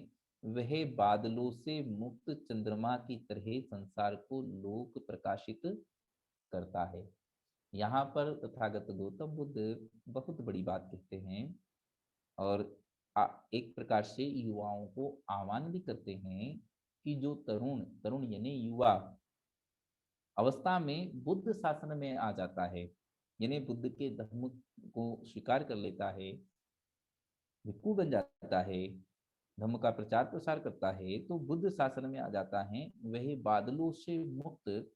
वह बादलों से मुक्त चंद्रमा की तरह संसार को लोक प्रकाशित करता है। यहाँ पर तथागत गौतम बुद्ध बहुत बड़ी बात कहते हैं और एक प्रकार से युवाओं को आह्वान भी करते हैं कि जो तरुण तरुण यानी युवा अवस्था में बुद्ध शासन में आ जाता है, यानी बुद्ध के धर्म को स्वीकार कर लेता है, भिक्खु बन जाता है, धर्म का प्रचार प्रसार करता है, तो बुद्ध शासन में आ जाता है, वही बादलों से मुक्त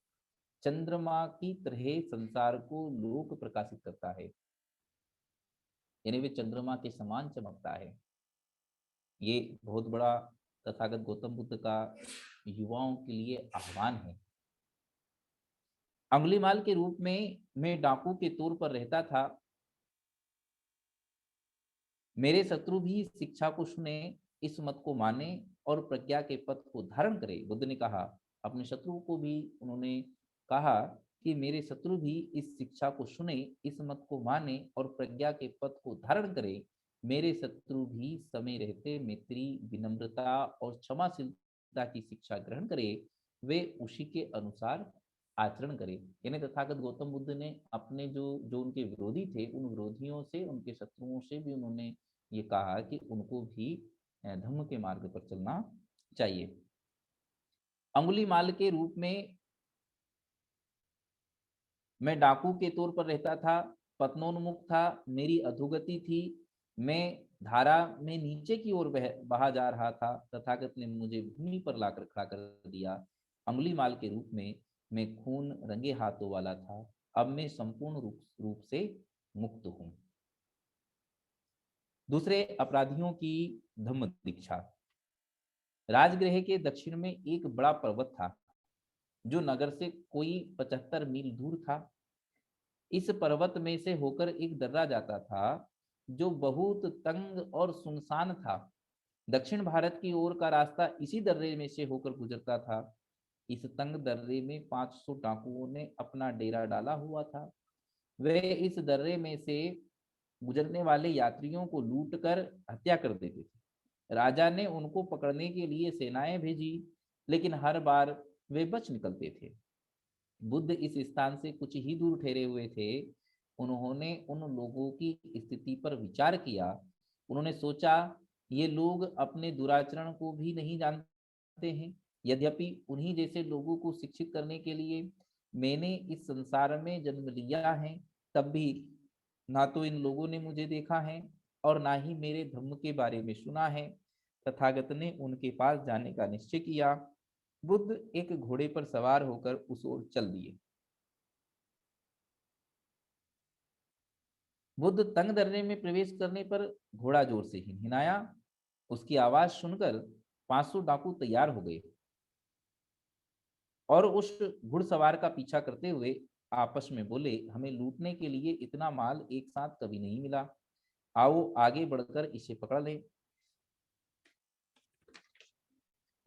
चंद्रमा की तरह संसार को लोक प्रकाशित करता है, यानी वे चंद्रमा के समान चमकता है। ये बहुत बड़ा तथागत गौतम बुद्ध का युवाओं के लिए आह्वान है। अंगुलीमाल के रूप में मैं डाकू के तौर पर रहता था। मेरे शत्रु भी शिक्षा को सुने, इस मत को माने और प्रज्ञा के पथ को धारण करे। बुद्ध ने कहा, अपने शत्रु को भी उन्होंने कहा कि मेरे शत्रु भी इस शिक्षा को सुने, इस मत को माने और प्रज्ञा के पथ को धारण करे। मेरे शत्रु भी समय रहते मैत्री, विनम्रता और क्षमाशीलता की शिक्षा ग्रहण करे, वे उसी के अनुसार आचरण करे। यानी तथागत गौतम बुद्ध ने अपने जो जो उनके विरोधी थे, उन विरोधियों से, उनके शत्रुओं से भी उन्होंने ये कहा कि उनको भी धर्म के मार्ग पर चलना चाहिए। अंगुलीमाल के रूप में मैं डाकू के तौर पर रहता था, पतनोन्मुख था, मेरी अधोगति थी, मैं धारा में नीचे की ओर बहा जा रहा था। तथागत ने मुझे भूमि पर लाकर खड़ा कर दिया। अंगुलीमाल के रूप में मैं खून रंगे हाथों वाला था, अब मैं संपूर्ण रूप से मुक्त हूं। दूसरे अपराधियों की धम्म दीक्षा। राजगृह के दक्षिण में एक बड़ा पर्वत था, जो नगर से कोई 75 मील दूर था। इस पर्वत में से होकर एक दर्रा जाता था, जो बहुत तंग और सुनसान था। दक्षिण भारत की ओर का रास्ता इसी दर्रे में से होकर गुजरता था। इस तंग दर्रे में 500 डाकुओं ने अपना डेरा डाला हुआ था। वे इस दर्रे में से गुजरने वाले यात्रियों को लूट कर हत्या कर देते थे। राजा ने उनको पकड़ने के लिए सेनाएं भेजी, लेकिन हर बार वे बच निकलते थे। बुद्ध इस स्थान से कुछ ही दूर ठहरे हुए थे। उन्होंने उन लोगों की स्थिति पर विचार किया। उन्होंने सोचा, ये लोग अपने दुराचरण को भी नहीं जानते हैं। यद्यपि उन्हीं जैसे लोगों को शिक्षित करने के लिए मैंने इस संसार में जन्म लिया है, तब भी ना तो इन लोगों ने मुझे देखा है और ना ही मेरे धम्म के बारे में सुना है। तथागत ने उनके पास जाने का निश्चय किया। बुद्ध एक घोड़े पर सवार होकर उस ओर चल दिए। बुद्ध तंग दर्रे में प्रवेश करने पर घोड़ा जोर से हिनहिनाया। उसकी आवाज सुनकर 500 डाकू तैयार हो गए और उस घुड़सवार का पीछा करते हुए आपस में बोले, हमें लूटने के लिए इतना माल एक साथ कभी नहीं मिला। आओ आगे बढ़कर इसे पकड़ लें।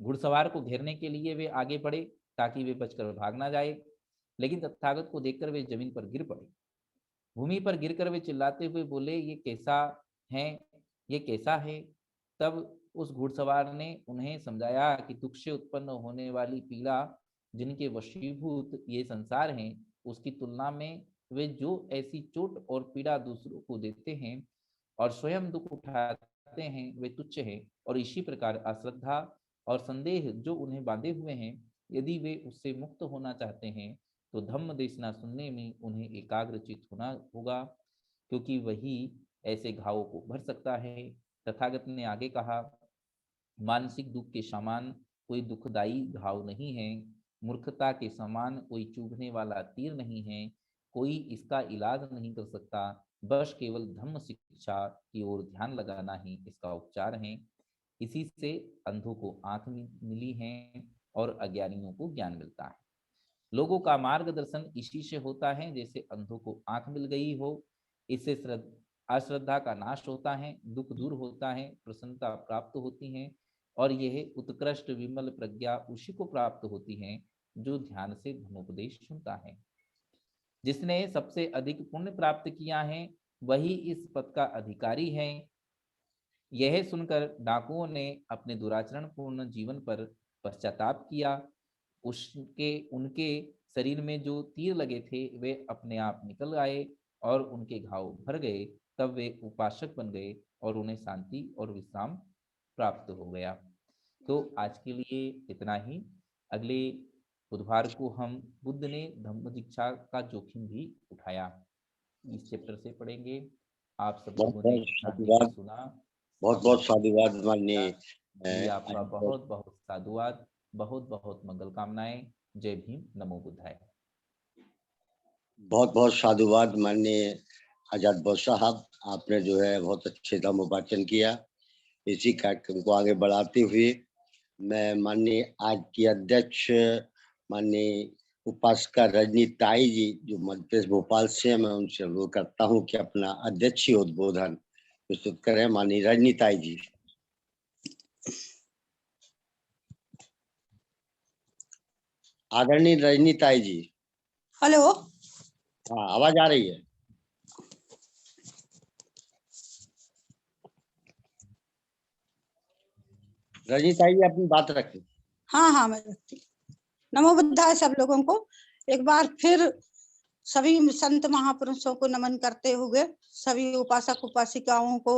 घुड़सवार को घेरने के लिए वे आगे बढ़े ताकि वे बचकर भाग ना जाए, लेकिन तथागत को देखकर वे जमीन पर गिर पड़े। भूमि पर गिरकर वे चिल्लाते हुए बोले, ये कैसा है, ये कैसा है। तब उस घुड़सवार ने उन्हें समझाया कि दुख से उत्पन्न होने वाली पीड़ा जिनके वशीभूत ये संसार हैं, उसकी तुलना में वे जो ऐसी चोट और पीड़ा दूसरों को देते हैं और स्वयं दुख उठाते हैं, वे तुच्छ हैं। और इसी प्रकार अश्रद्धा और संदेह जो उन्हें बांधे हुए हैं, यदि वे उससे मुक्त होना चाहते हैं तो धम्म देशना सुनने में उन्हें एकाग्रचित होना होगा, क्योंकि वही ऐसे घावों को भर सकता है। तथागत ने आगे कहा, मानसिक दुख के समान कोई दुखदाई घाव नहीं है, मूर्खता के समान कोई चुभने वाला तीर नहीं है, कोई इसका इलाज नहीं कर सकता। बस केवल धम्म शिक्षा की ओर ध्यान लगाना ही इसका उपचार है। इसी से अंधों को आंख मिली है और अज्ञानियों को ज्ञान मिलता है। लोगों का मार्गदर्शन इसी से होता है, जैसे अंधों को आंख मिल गई हो। इससे अश्रद्धा का नाश होता है, दुख दूर होता है, प्रसन्नता प्राप्त होती है और यह उत्कृष्ट विमल प्रज्ञा उसी को प्राप्त होती है जो ध्यान से धर्मोपदेश सुनता है। जिसने सबसे अधिक पुण्य प्राप्त किया है वही इस पद का अधिकारी है। यह सुनकर डाकुओं ने अपने दुराचरण पूर्ण जीवन पर पश्चाताप किया। उनके शरीर में जो तीर लगे थे वे अपने आप निकल आए और उनके घाव भर गए। तब वे उपासक बन गए और उन्हें शांति और विश्राम प्राप्त हो गया। तो आज के लिए इतना ही। अगले बुधवार को हम बुद्ध ने धम्म दीक्षा का जोखिम भी उठाया, इस चैप्टर से पढ़ेंगे। आप सब लोगों ने शांति से सुना। बहुत बहुत साधुवाद माननीय जी, आपका बहुत बहुत साधुवाद, बहुत बहुत मंगल कामनाएं। जय भीम, नमो बुद्धाय। बहुत बहुत साधुवाद माननीय आजाद बोस साहब, आपने जो है बहुत अच्छे धम्मोपाचन किया। इसी कार्यक्रम को आगे बढ़ाते हुए मैं माननीय आज की अध्यक्ष माननीय उपासिका रजनी ताई जी जो मध्य प्रदेश भोपाल से, मैं उनसे अनुरोध करता हूं कि अपना अध्यक्षीय उद्बोधन प्रस्तुत करें। माननीय रजनी ताई जी। आदरणीय रजनी ताई जी। हेलो। हाँ, आवाज आ रही है? रजनी ताई जी अपनी बात रखें। हाँ हाँ, मैं रखती। नमो बुद्धाय सब लोगों को एक बार फिर सभी संत महापुरुषों को नमन करते हुए सभी उपासक उपासिकाओं को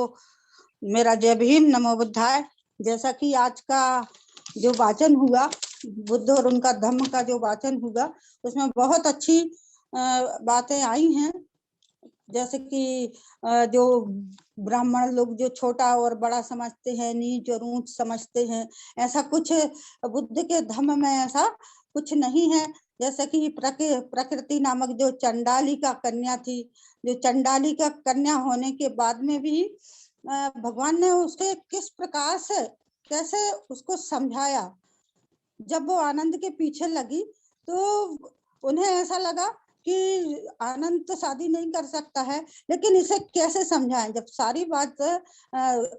मेरा जय भीम, नमो बुद्धाय। जैसा कि आज का जो वाचन हुआ, बुद्ध और उनका धम्म का जो वाचन हुआ, उसमें बहुत अच्छी बातें आई हैं। जैसे कि जो ब्राह्मण लोग जो छोटा और बड़ा समझते हैं, नीच और ऊंच समझते हैं, ऐसा कुछ बुद्ध के धम्म में ऐसा कुछ नहीं है। जैसे कि प्रकृति नामक जो चंडाली का कन्या थी, जो चंडाली का कन्या होने के बाद में भी भगवान ने उसे किस प्रकार से कैसे उसको समझाया। जब वो आनंद के पीछे लगी तो उन्हें ऐसा लगा कि आनंद तो शादी नहीं कर सकता है, लेकिन इसे कैसे समझाएं। जब सारी बात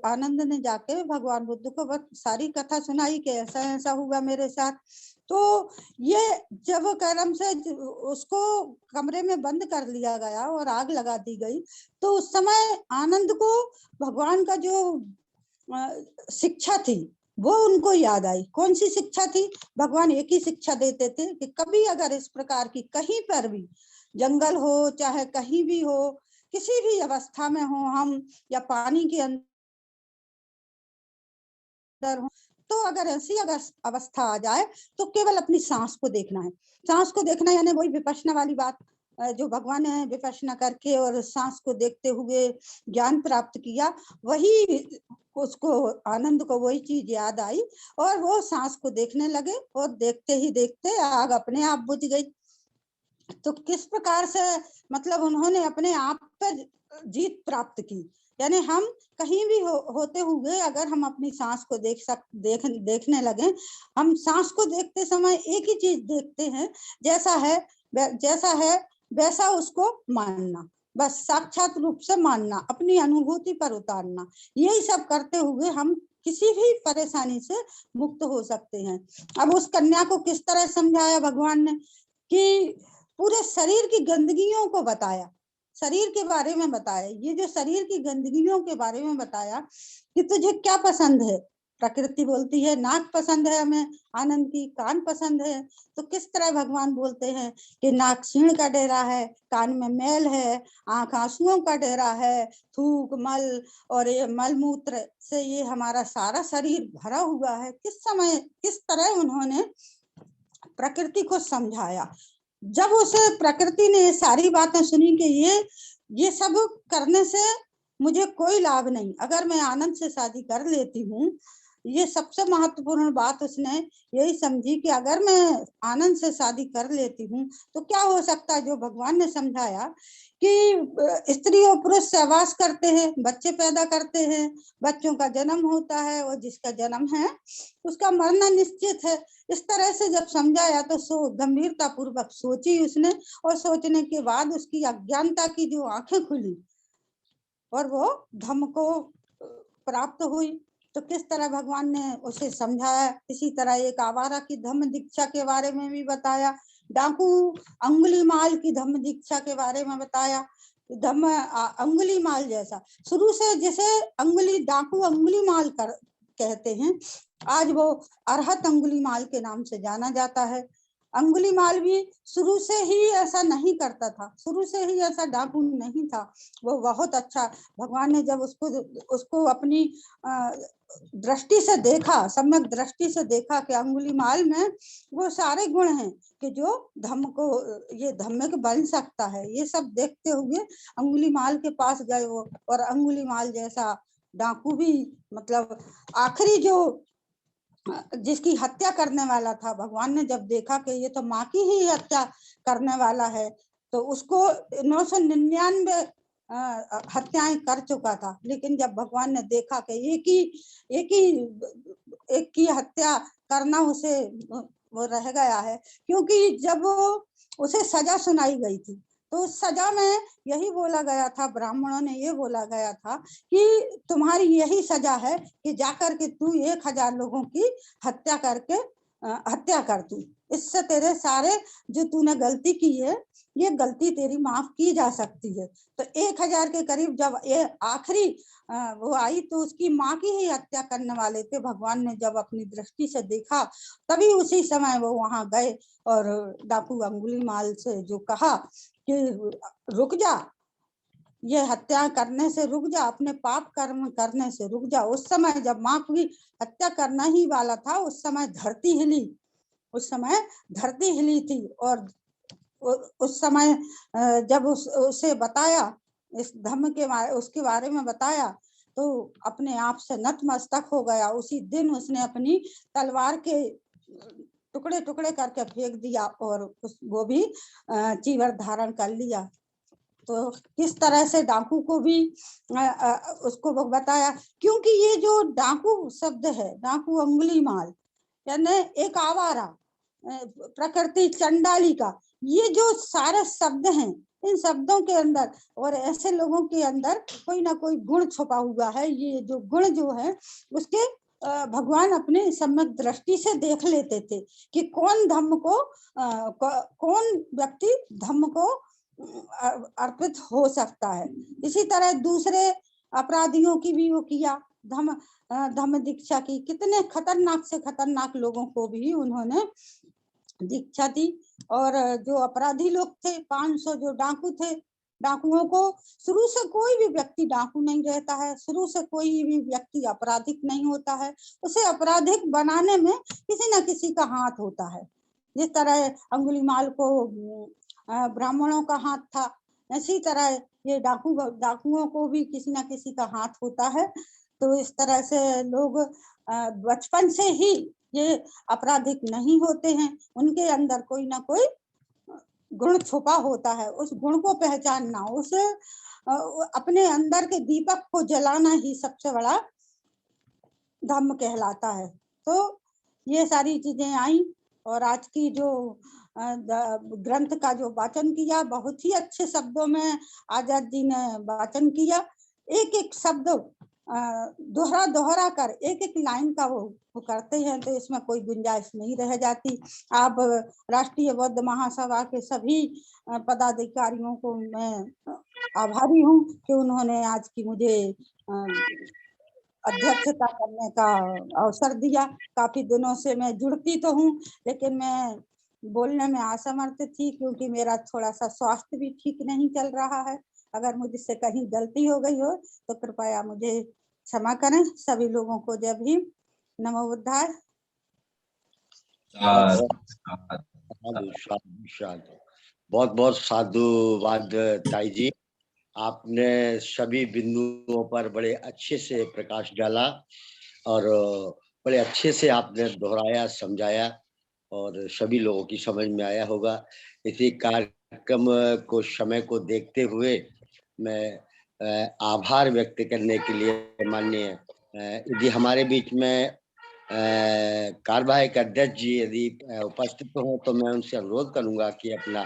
आनंद ने जाके भगवान बुद्ध को सारी कथा सुनाई कि ऐसा ऐसा हुआ मेरे साथ, तो ये जब कर्म से उसको कमरे में बंद कर लिया गया और आग लगा दी गई, तो उस समय आनंद को भगवान का जो शिक्षा थी वो उनको याद आई। कौन सी शिक्षा थी? भगवान एक ही शिक्षा देते थे कि कभी अगर इस प्रकार की कहीं पर भी, जंगल हो चाहे कहीं भी हो, किसी भी अवस्था में हो हम, या पानी के अंदर हो, तो अगर ऐसी अवस्था आ जाए तो केवल अपनी सांस को देखना है। सांस को देखना यानी वही विपश्यना वाली बात, जो भगवान ने विपश्यना करके और सांस को देखते हुए ज्ञान प्राप्त किया, वही उसको आनंद को वही चीज याद आई और वो सांस को देखने लगे और देखते ही देखते आग अपने आप बुझ गई। तो किस प्रकार से मतलब उन्होंने अपने आप पर जीत प्राप्त की। यानी हम कहीं भी होते हुए अगर हम अपनी सांस को देखने लगे, हम सांस को देखते समय एक ही चीज देखते हैं, जैसा है वैसा उसको मानना, बस साक्षात रूप से मानना, अपनी अनुभूति पर उतारना। यही सब करते हुए हम किसी भी परेशानी से मुक्त हो सकते हैं। अब उस कन्या को किस तरह समझाया भगवान ने कि पूरे शरीर की गंदगियों को बताया, शरीर के बारे में बताया। ये जो शरीर की गंदगियों के बारे में बताया कि तुझे क्या पसंद है। प्रकृति बोलती है नाक पसंद है हमें आनंद की, कान पसंद है। तो किस तरह भगवान बोलते हैं कि नाक क्षीण का डेरा है, कान में मैल है, आंख आंसुओं का डेरा है, थूक मल और ये मल मूत्र से ये हमारा सारा शरीर भरा हुआ है। किस तरह उन्होंने प्रकृति को समझाया। जब उसे प्रकृति ने ये सारी बातें सुनी कि ये सब करने से मुझे कोई लाभ नहीं, अगर मैं आनंद से शादी कर लेती हूँ, ये सबसे महत्वपूर्ण बात उसने यही समझी कि अगर मैं आनंद से शादी कर लेती हूँ तो क्या हो सकता है। जो भगवान ने समझाया कि स्त्री और पुरुष सहवास करते हैं, बच्चे पैदा करते हैं, बच्चों का जन्म होता है और जिसका जन्म है उसका मरना निश्चित है। इस तरह से जब समझाया तो गंभीरता पूर्वक सोची उसने, और सोचने के बाद उसकी अज्ञानता की जो आंखें खुली और वो धम्म को प्राप्त हुई। तो किस तरह भगवान ने उसे समझाया। इसी तरह एक आवारा की धम्म दीक्षा के बारे में भी बताया, डाकू अंगुलीमाल की धम्म दीक्षा के बारे में बताया। धम्म अंगुलीमाल जैसा, शुरू से जैसे डाकू अंगुलीमाल कहते हैं, आज वो अरहत अंगुलीमाल के नाम से जाना जाता है। अंगुलीमाल भी शुरू से ही ऐसा नहीं करता था, शुरू से ही ऐसा डाकू नहीं था। वो बहुत अच्छा, भगवान ने जब उसको अपनी दृष्टि से देखा, सम्यक दृष्टि से देखा कि अंगुलीमाल में वो सारे गुण हैं कि जो धम्म को ये धम्मिक बन सकता है। ये सब देखते हुए अंगुलीमाल के पास गए वो, और अंगुलीमाल जैसा डाकू भी, मतलब आखिरी जो जिसकी हत्या करने वाला था, भगवान ने जब देखा कि ये तो माँ की ही हत्या करने वाला है, तो उसको 999 हत्याएं कर चुका था। लेकिन जब भगवान ने देखा कि एक की हत्या करना उसे वो रह गया है, क्योंकि जब उसे सजा सुनाई गई थी तो उस सजा में यही बोला गया था, ब्राह्मणों ने ये बोला गया था कि तुम्हारी यही सजा है कि जाकर के तू 1000 लोगों की हत्या कर तू, इससे तेरे सारे जो तूने गलती की है ये गलती तेरी माफ की जा सकती है। तो 1000 के करीब जब ये आखिरी वो आई तो उसकी माँ की ही हत्या करने वाले थे। भगवान ने जब अपनी दृष्टि से देखा तभी उसी समय वो वहां गए और डाकू अंगुलीमाल से जो कहा कि रुक जा, ये हत्या करने से रुक जा, अपने पाप कर्म करने से रुक जा। उस समय जब माँ की हत्या करना ही वाला था, उस समय धरती हिली थी। और उस समय जब उसे बताया, इस धम्म के उसके बारे में बताया, तो अपने आप से नतमस्तक हो गया। उसी दिन उसने अपनी तलवार के टुकड़े टुकड़े करके फेंक दिया और वो भी चीवर धारण कर लिया। तो किस तरह से डाकू को भी उसको बताया, क्योंकि ये जो डाकू शब्द है, डाकू अंगुलीमाल यानी एक आवारा, प्रकृति चंडाली का, ये जो सारे शब्द हैं, इन शब्दों के अंदर और ऐसे लोगों के अंदर कोई ना कोई गुण छुपा हुआ है। ये जो गुण जो है उसके भगवान अपने सम्यक दृष्टि से देख लेते थे कि कौन धम्म को कौन व्यक्ति धम्म को अर्पित हो सकता है। इसी तरह दूसरे अपराधियों की भी वो किया, धम्म दीक्षा की। कितने खतरनाक से खतरनाक लोगों को भी उन्होंने दीक्षा दी। और जो अपराधी लोग थे 500 जो डाकू थे, डाकुओं को शुरू से कोई भी व्यक्ति डाकू नहीं रहता है, शुरू से कोई भी व्यक्ति आपराधिक नहीं होता है, उसे आपराधिक बनाने में किसी न किसी का हाथ होता है। जिस तरह अंगुलीमाल को ब्राह्मणों का हाथ था, इसी तरह ये डाकुओं को भी किसी न किसी का हाथ होता है। तो इस तरह से लोग बचपन से ही ये आपराधिक नहीं होते हैं, उनके अंदर कोई ना कोई गुण छुपा होता है। उस गुण को पहचानना, उस अपने अंदर के दीपक को जलाना ही सबसे बड़ा धम्म कहलाता है। तो ये सारी चीजें आई और आज की जो ग्रंथ का जो वाचन किया, बहुत ही अच्छे शब्दों में आजाद जी ने वाचन किया। एक एक शब्द दोहरा कर एक एक लाइन का वो करते हैं, तो इसमें कोई गुंजाइश नहीं रह जाती। आप राष्ट्रीय बौद्ध महासभा के सभी पदाधिकारियों को मैं आभारी हूँ कि उन्होंने आज की मुझे अध्यक्षता करने का अवसर दिया। काफी दिनों से मैं जुड़ती तो हूँ, लेकिन मैं बोलने में असमर्थ थी क्योंकि मेरा थोड़ा सा स्वास्थ्य भी ठीक नहीं चल रहा है। अगर मुझसे कहीं गलती हो गई हो तो कृपया मुझे क्षमा करें। सभी लोगों को जय भीम, नमो बुद्धाय। बहुत बहुत साधुवाद ताई जी, आपने सभी बिंदुओं पर बड़े अच्छे से प्रकाश डाला और बड़े अच्छे से आपने दोहराया, समझाया और सभी लोगों की समझ में आया होगा। इसी कार्यक्रम को समय को देखते हुए मैं आभार व्यक्त करने के लिए माननीय यदि हमारे बीच में कार्यवाहक अध्यक्ष जी यदि उपस्थित हो तो मैं उनसे अनुरोध करूंगा कि अपना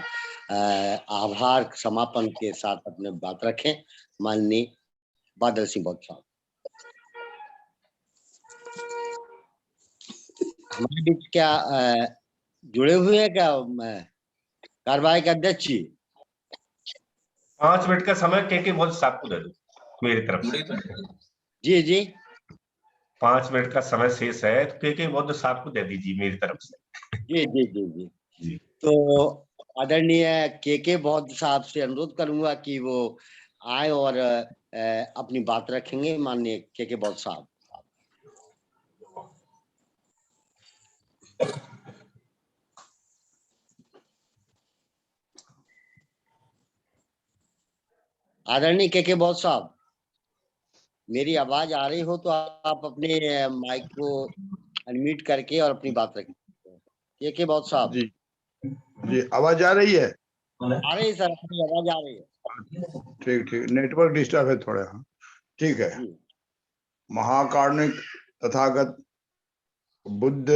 आभार समापन के साथ अपने बात रखें। माननीय बादल सिंह बौद्ध साहब हमारे बीच क्या जुड़े हुए हैं क्या कार्यवाहक अध्यक्ष जी? 5 मिनट का समय के बौद्ध साहब को दे दो मेरी तरफ से। जी जी 5 मिनट का समय शेष है, तो के बौद्ध साहब को दे दीजिए मेरी तरफ से। जी जी जी जी जी। तो आदरणीय के बौद्ध साहब से अनुरोध करूंगा कि वो आए और अपनी बात रखेंगे। माननीय के बौद्ध साहब। आदरणीय के बौद्ध साहब, मेरी आवाज आ रही हो तो आप अपने माइक को अनम्यूट करके और अपनी बात रखें। के बौद्ध साहब जी जी, आवाज आ रही है? आ रही है सर, अपनी आवाज आ रही है। ठीक ठीक, नेटवर्क डिस्टर्ब है थोड़ा। हाँ ठीक है। महाकारुणिक तथागत बुद्ध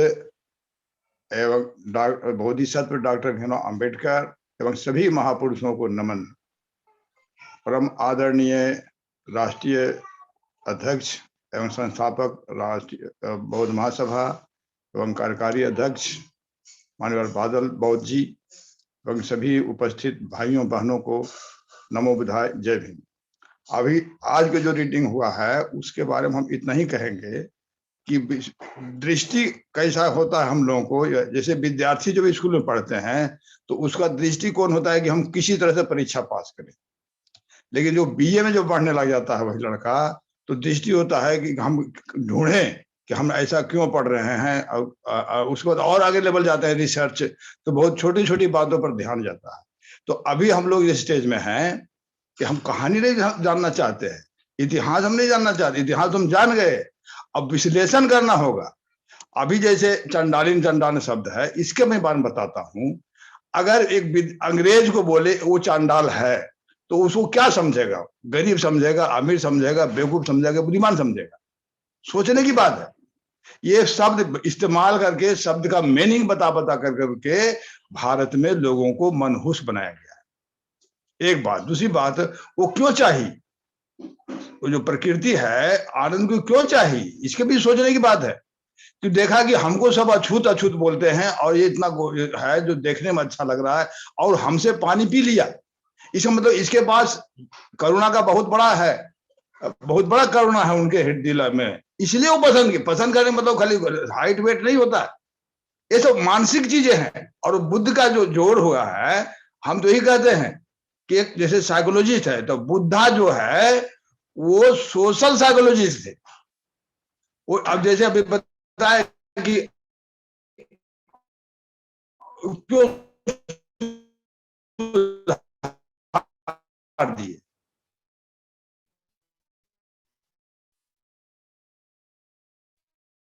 एवं बोधिसत्व डॉक्टर भीमराव अंबेडकर एवं सभी महापुरुषों को नमन। परम आदरणीय राष्ट्रीय अध्यक्ष एवं संस्थापक राष्ट्रीय बौद्ध महासभा एवं कार्यकारी अध्यक्ष माननीय बादल बौद्ध जी एवं सभी उपस्थित भाइयों बहनों को नमो बुद्धाय, जय भीम। अभी आज का जो रीडिंग हुआ है उसके बारे में हम इतना ही कहेंगे कि दृष्टि कैसा होता है हम लोगों को। जैसे विद्यार्थी जब स्कूल में पढ़ते हैं तो उसका दृष्टिकोण होता है कि हम किसी तरह से परीक्षा पास करें, लेकिन जो बीए में जो पढ़ने लग जाता है वही लड़का, तो दृष्टि होता है कि हम ढूंढें कि हम ऐसा क्यों पढ़ रहे हैं। और उसके बाद और आगे लेवल जाता है रिसर्च, तो बहुत छोटी छोटी बातों पर ध्यान जाता है। तो अभी हम लोग इस स्टेज में हैं कि हम कहानी नहीं जानना चाहते हैं, इतिहास हम नहीं जानना चाहते। इतिहास हम जान गए, अब विश्लेषण करना होगा। अभी जैसे चंडालीन चंडाल शब्द है, इसके मैं बारे में बताता हूं। अगर एक अंग्रेज को बोले वो चांडाल है तो उसको क्या समझेगा? गरीब समझेगा, अमीर समझेगा, बेवकूफ समझेगा, बुद्धिमान समझेगा? सोचने की बात है। ये शब्द इस्तेमाल करके शब्द का मीनिंग बता करके भारत में लोगों को मनहूस बनाया गया है। एक बात। दूसरी बात, वो क्यों चाहिए? वो जो प्रकृति है आनंद को क्यों चाहिए, इसके भी सोचने की बात है। कि देखा कि हमको सब अछूत अछूत बोलते हैं और ये इतना है जो देखने में अच्छा लग रहा है और हमसे पानी पी लिया, इसका मतलब इसके पास करुणा का बहुत बड़ा करुणा है उनके हृदय में, इसलिए वो पसंद करने मतलब खाली हाइट वेट नहीं होता है, ये सब मानसिक चीजें हैं। और बुद्ध का जो जोड़ हुआ है, हम तो यही कहते हैं कि एक जैसे साइकोलॉजिस्ट है तो बुद्धा जो है वो सोशल साइकोलॉजिस्ट थे। वो अब जैसे अभी बताया कि क्यों दिए,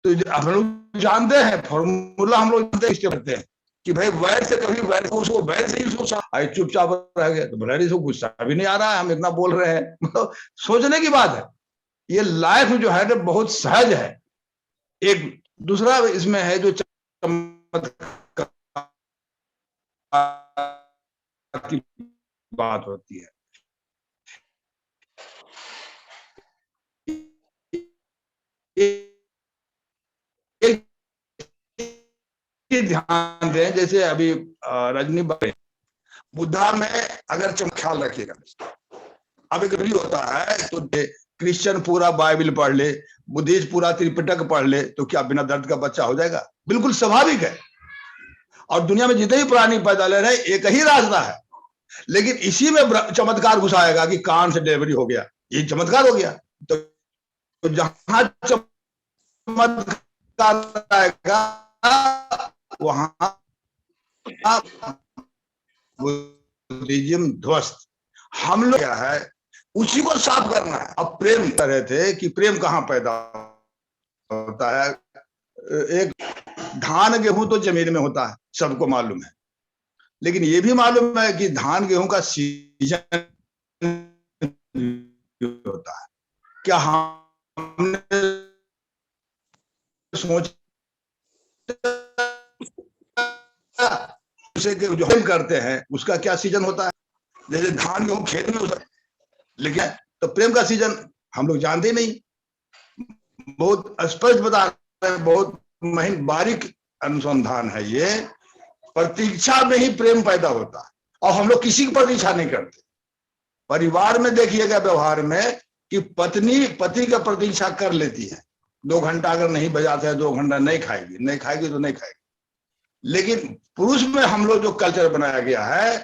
तो हम लोग जानते हैं फॉर्मूला, हम लोग जानते हैं कि भाई वैर से कभी वैर उसको वैर से ही सोचा, चुपचाप रह गए तो भले से गुस्सा भी नहीं आ रहा है, हम इतना बोल रहे हैं, मतलब सोचने की बात है। ये लाइफ जो है ना बहुत सहज है। एक दूसरा इसमें है जो चमत्कार की बात होती है, एक ध्यान दें, जैसे अभी रजनी बुद्धा में अगर ख्याल रखिएगा, अब एक भी होता है तो क्रिश्चियन पूरा बाइबल पढ़ ले, बुद्धिस्ट पूरा त्रिपिटक पढ़ ले, तो क्या बिना दर्द का बच्चा हो जाएगा? बिल्कुल स्वाभाविक है। और दुनिया में जितने भी पुरानी पैदाले रहे एक ही रास्ता है, लेकिन इसी में चमत्कार घुसाएगा कि कान से डिलीवरी हो गया, ये चमत्कार हो गया। तो जहां चमत्कार आएगा वहां बुद्धिज्म ध्वस्त। हम लोग क्या है उसी को साफ करना है। अब प्रेम कर रहे थे कि प्रेम कहाँ पैदा होता है, एक धान गेहूं तो जमीन में होता है, सबको मालूम है, लेकिन ये भी मालूम है कि धान गेहूं का सीजन होता है। क्या हमने सोचा उसे जो हम करते हैं उसका क्या सीजन होता है? जैसे धान गेहूं खेत में होता है, लेकिन तो प्रेम का सीजन हम लोग जानते ही नहीं। बहुत स्पष्ट बता रहे हैं, बहुत महीन बारीक अनुसंधान है ये। प्रतीक्षा में ही प्रेम पैदा होता है और हम लोग किसी की प्रतीक्षा नहीं करते। परिवार में देखिएगा व्यवहार में कि पत्नी पति का प्रतीक्षा कर लेती है, 2 घंटा अगर नहीं बजाते हैं 2 घंटा नहीं खाएगी तो नहीं खाएगी। लेकिन पुरुष में हम लोग जो कल्चर बनाया गया है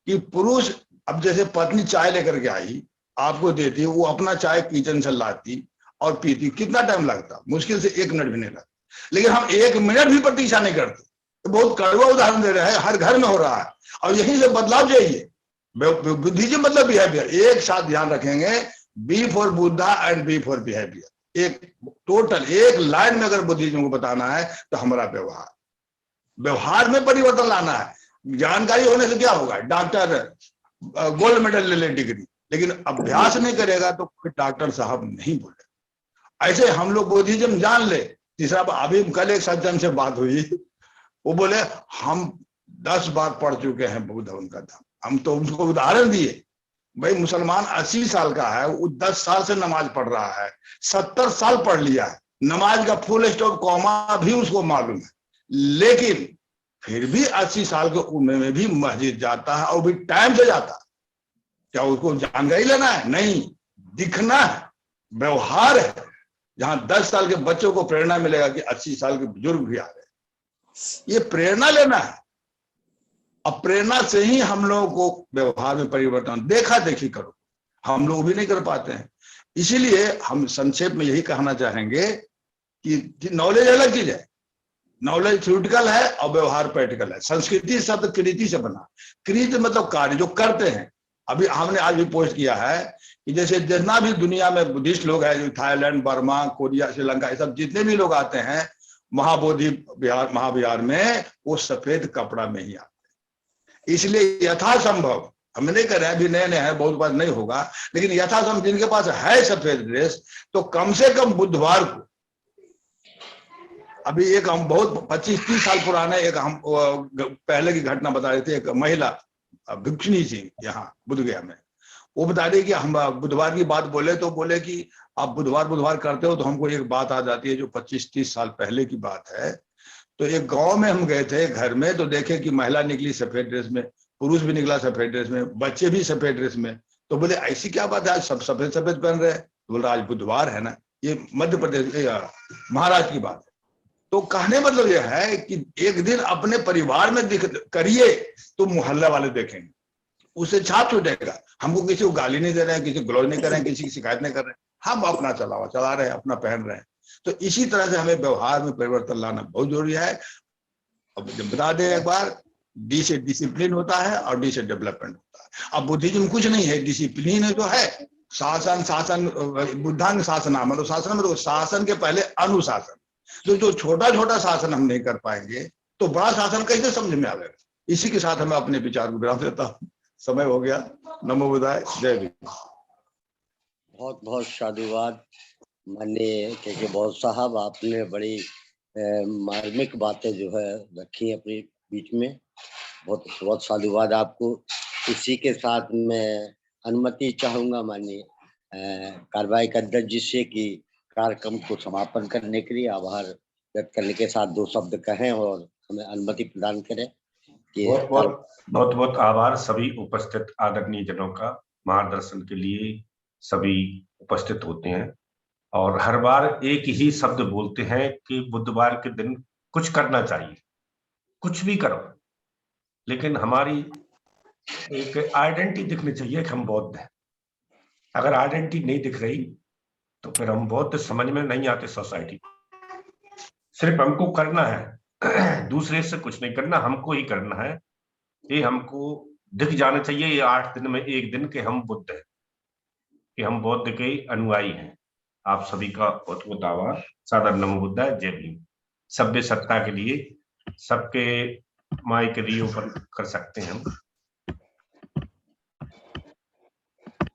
कि पुरुष, अब जैसे पत्नी चाय लेकर के आई आपको देती, वो अपना चाय किचन से लाती और पीती, कितना टाइम लगता? मुश्किल से 1 मिनट भी नहीं लगता। लेकिन हम 1 मिनट भी प्रतीक्षा नहीं करते। तो बहुत कड़वा उदाहरण दे रहे हैं, हर घर में हो रहा है और यहीं से बदलाव चाहिए। बुद्धिज्म मतलब बिहेवियर, एक साथ ध्यान रखेंगे, B for Buddha and B for behaviour. एक टोटल एक लाइन में अगर बुद्धिज्म को बताना है तो हमारा व्यवहार में परिवर्तन लाना है। जानकारी होने से क्या होगा? डॉक्टर गोल्ड मेडल ले ले डिग्री, लेकिन अभ्यास नहीं करेगा तो डॉक्टर साहब नहीं बोले। ऐसे हम लोग बुद्धिज्म जान ले। तीसरा, अभी कल एक सज्जन से बात हुई, वो बोले हम 10 बार पढ़ चुके हैं बुद्ध उनका धर्म। हम तो उसको उदाहरण दिए, भाई मुसलमान 80 साल का है, वो 10 साल से नमाज पढ़ रहा है, 70 साल पढ़ लिया है, नमाज का फुल स्टॉप कॉमा भी उसको मालूम है, लेकिन फिर भी 80 साल के उम्र में भी मस्जिद जाता है और भी टाइम से जाता है। क्या उसको जानकारी लेना है? नहीं, दिखना है, व्यवहार है। जहां 10 साल के बच्चों को प्रेरणा मिलेगा कि 80 साल के बुजुर्ग भी आ रहे, ये प्रेरणा लेना है। अब प्रेरणा से ही हम लोगों को व्यवहार में परिवर्तन, देखा देखी करो, हम लोग भी नहीं कर पाते हैं। इसीलिए हम संक्षेप में यही कहना चाहेंगे कि नॉलेज अलग चीज है, नॉलेज थ्योरेटिकल है और व्यवहार प्रैक्टिकल है। संस्कृति शब्द कृति से बना, कृत मतलब कार्य जो करते हैं। अभी हमने आज भी पोस्ट किया है कि जैसे जितना भी दुनिया में बुद्धिस्ट लोग हैं, जो थाईलैंड, बर्मा, कोरिया, श्रीलंका, ये सब जितने भी लोग आते हैं महाबोधि विहार महाविहार में, वो सफेद कपड़ा में ही आते हैं। इसलिए यथासंभव, हम नहीं कर रहे हैं, अभी नए नए हैं, बहुत बार नहीं होगा, लेकिन यथासंभव जिनके पास है सफेद ड्रेस, तो कम से कम बुधवार को, अभी एक हम बहुत 25-30 साल पुराने एक हम पहले की घटना बता रहे थे। एक महिला भिक्षुणी थी यहाँ बुद्धगया में, वो बता रही कि हम बुधवार की बात बोले तो बोले कि आप बुधवार करते हो, तो हमको एक बात आ जाती है जो 25-30 साल पहले की बात है। तो एक गांव में हम गए थे घर में, तो देखे कि महिला निकली सफेद ड्रेस में, पुरुष भी निकला सफेद ड्रेस में, बच्चे भी सफेद ड्रेस में। तो बोले ऐसी क्या बात है, आज सब सफेद सफेद पहन रहे हैं। तो बोला आज बुधवार है ना, ये मध्य प्रदेश महाराष्ट्र की बात है। तो कहने मतलब यह है कि एक दिन अपने परिवार में करिए तो मोहल्ला वाले देखेंगे, उससे छाप छूटेगा। हमको किसी को गाली नहीं दे रहे हैं, किसी को गलौज नहीं कर रहे हैं, किसी की शिकायत नहीं कर रहे हैं, हम अपना चला रहे हैं, अपना पहन रहे हैं। तो इसी तरह से हमें व्यवहार में परिवर्तन लाना बहुत जरूरी है। अब जब बता दें एक बार, डी से डिसिप्लिन होता है और डी से डेवलपमेंट होता है। अब बुद्धिज्म में कुछ नहीं है, डिसिप्लिन है जो है शासन बुद्धांग शासना, मतलब शासन मतलब शासन के पहले अनुशासन। तो जो छोटा छोटा शासन हम नहीं कर पाएंगे तो बड़ा शासन कैसे समझ में आएगा। इसी के साथ हमें अपने विचार को विराम देता हूँ। समय हो गया। नमो बुद्धाय, जय भीम। बहुत बहुत साधुवाद माननीय के बहुत साहब, आपने बड़ी मार्मिक बातें जो है रखी अपने बीच में। बहुत बहुत साधुवाद आपको। इसी के साथ मैं अनुमति चाहूंगा माननीय कार्यवाही का अध्यक्ष जी से कि कार्यक्रम को समापन करने के लिए आभार व्यक्त करने के साथ 2 शब्द कहें और हमें अनुमति प्रदान करें। बहुत बहुत आभार सभी उपस्थित आदरणीय जनों का। मार्गदर्शन के लिए सभी उपस्थित होते हैं और हर बार एक ही शब्द बोलते हैं कि बुधवार के दिन कुछ करना चाहिए, कुछ भी करो, लेकिन हमारी एक आइडेंटिटी दिखनी चाहिए कि हम बौद्ध हैं। अगर आइडेंटिटी नहीं दिख रही तो फिर हम बौद्ध समझ में नहीं आते सोसाइटी। सिर्फ हमको करना है, दूसरे से कुछ नहीं करना, हमको ही करना है। ये हमको दिख जाना चाहिए ये 8 दिन में एक दिन के हम बुद्ध हैं, कि हम बौद्ध के अनुयायी हैं। आप सभी का बहुत बहुत आभार। सादर नमो बुद्धाय, जय भीम। सभ्य सत्ता के लिए सबके माई के लिए ओपन कर सकते हैं हम।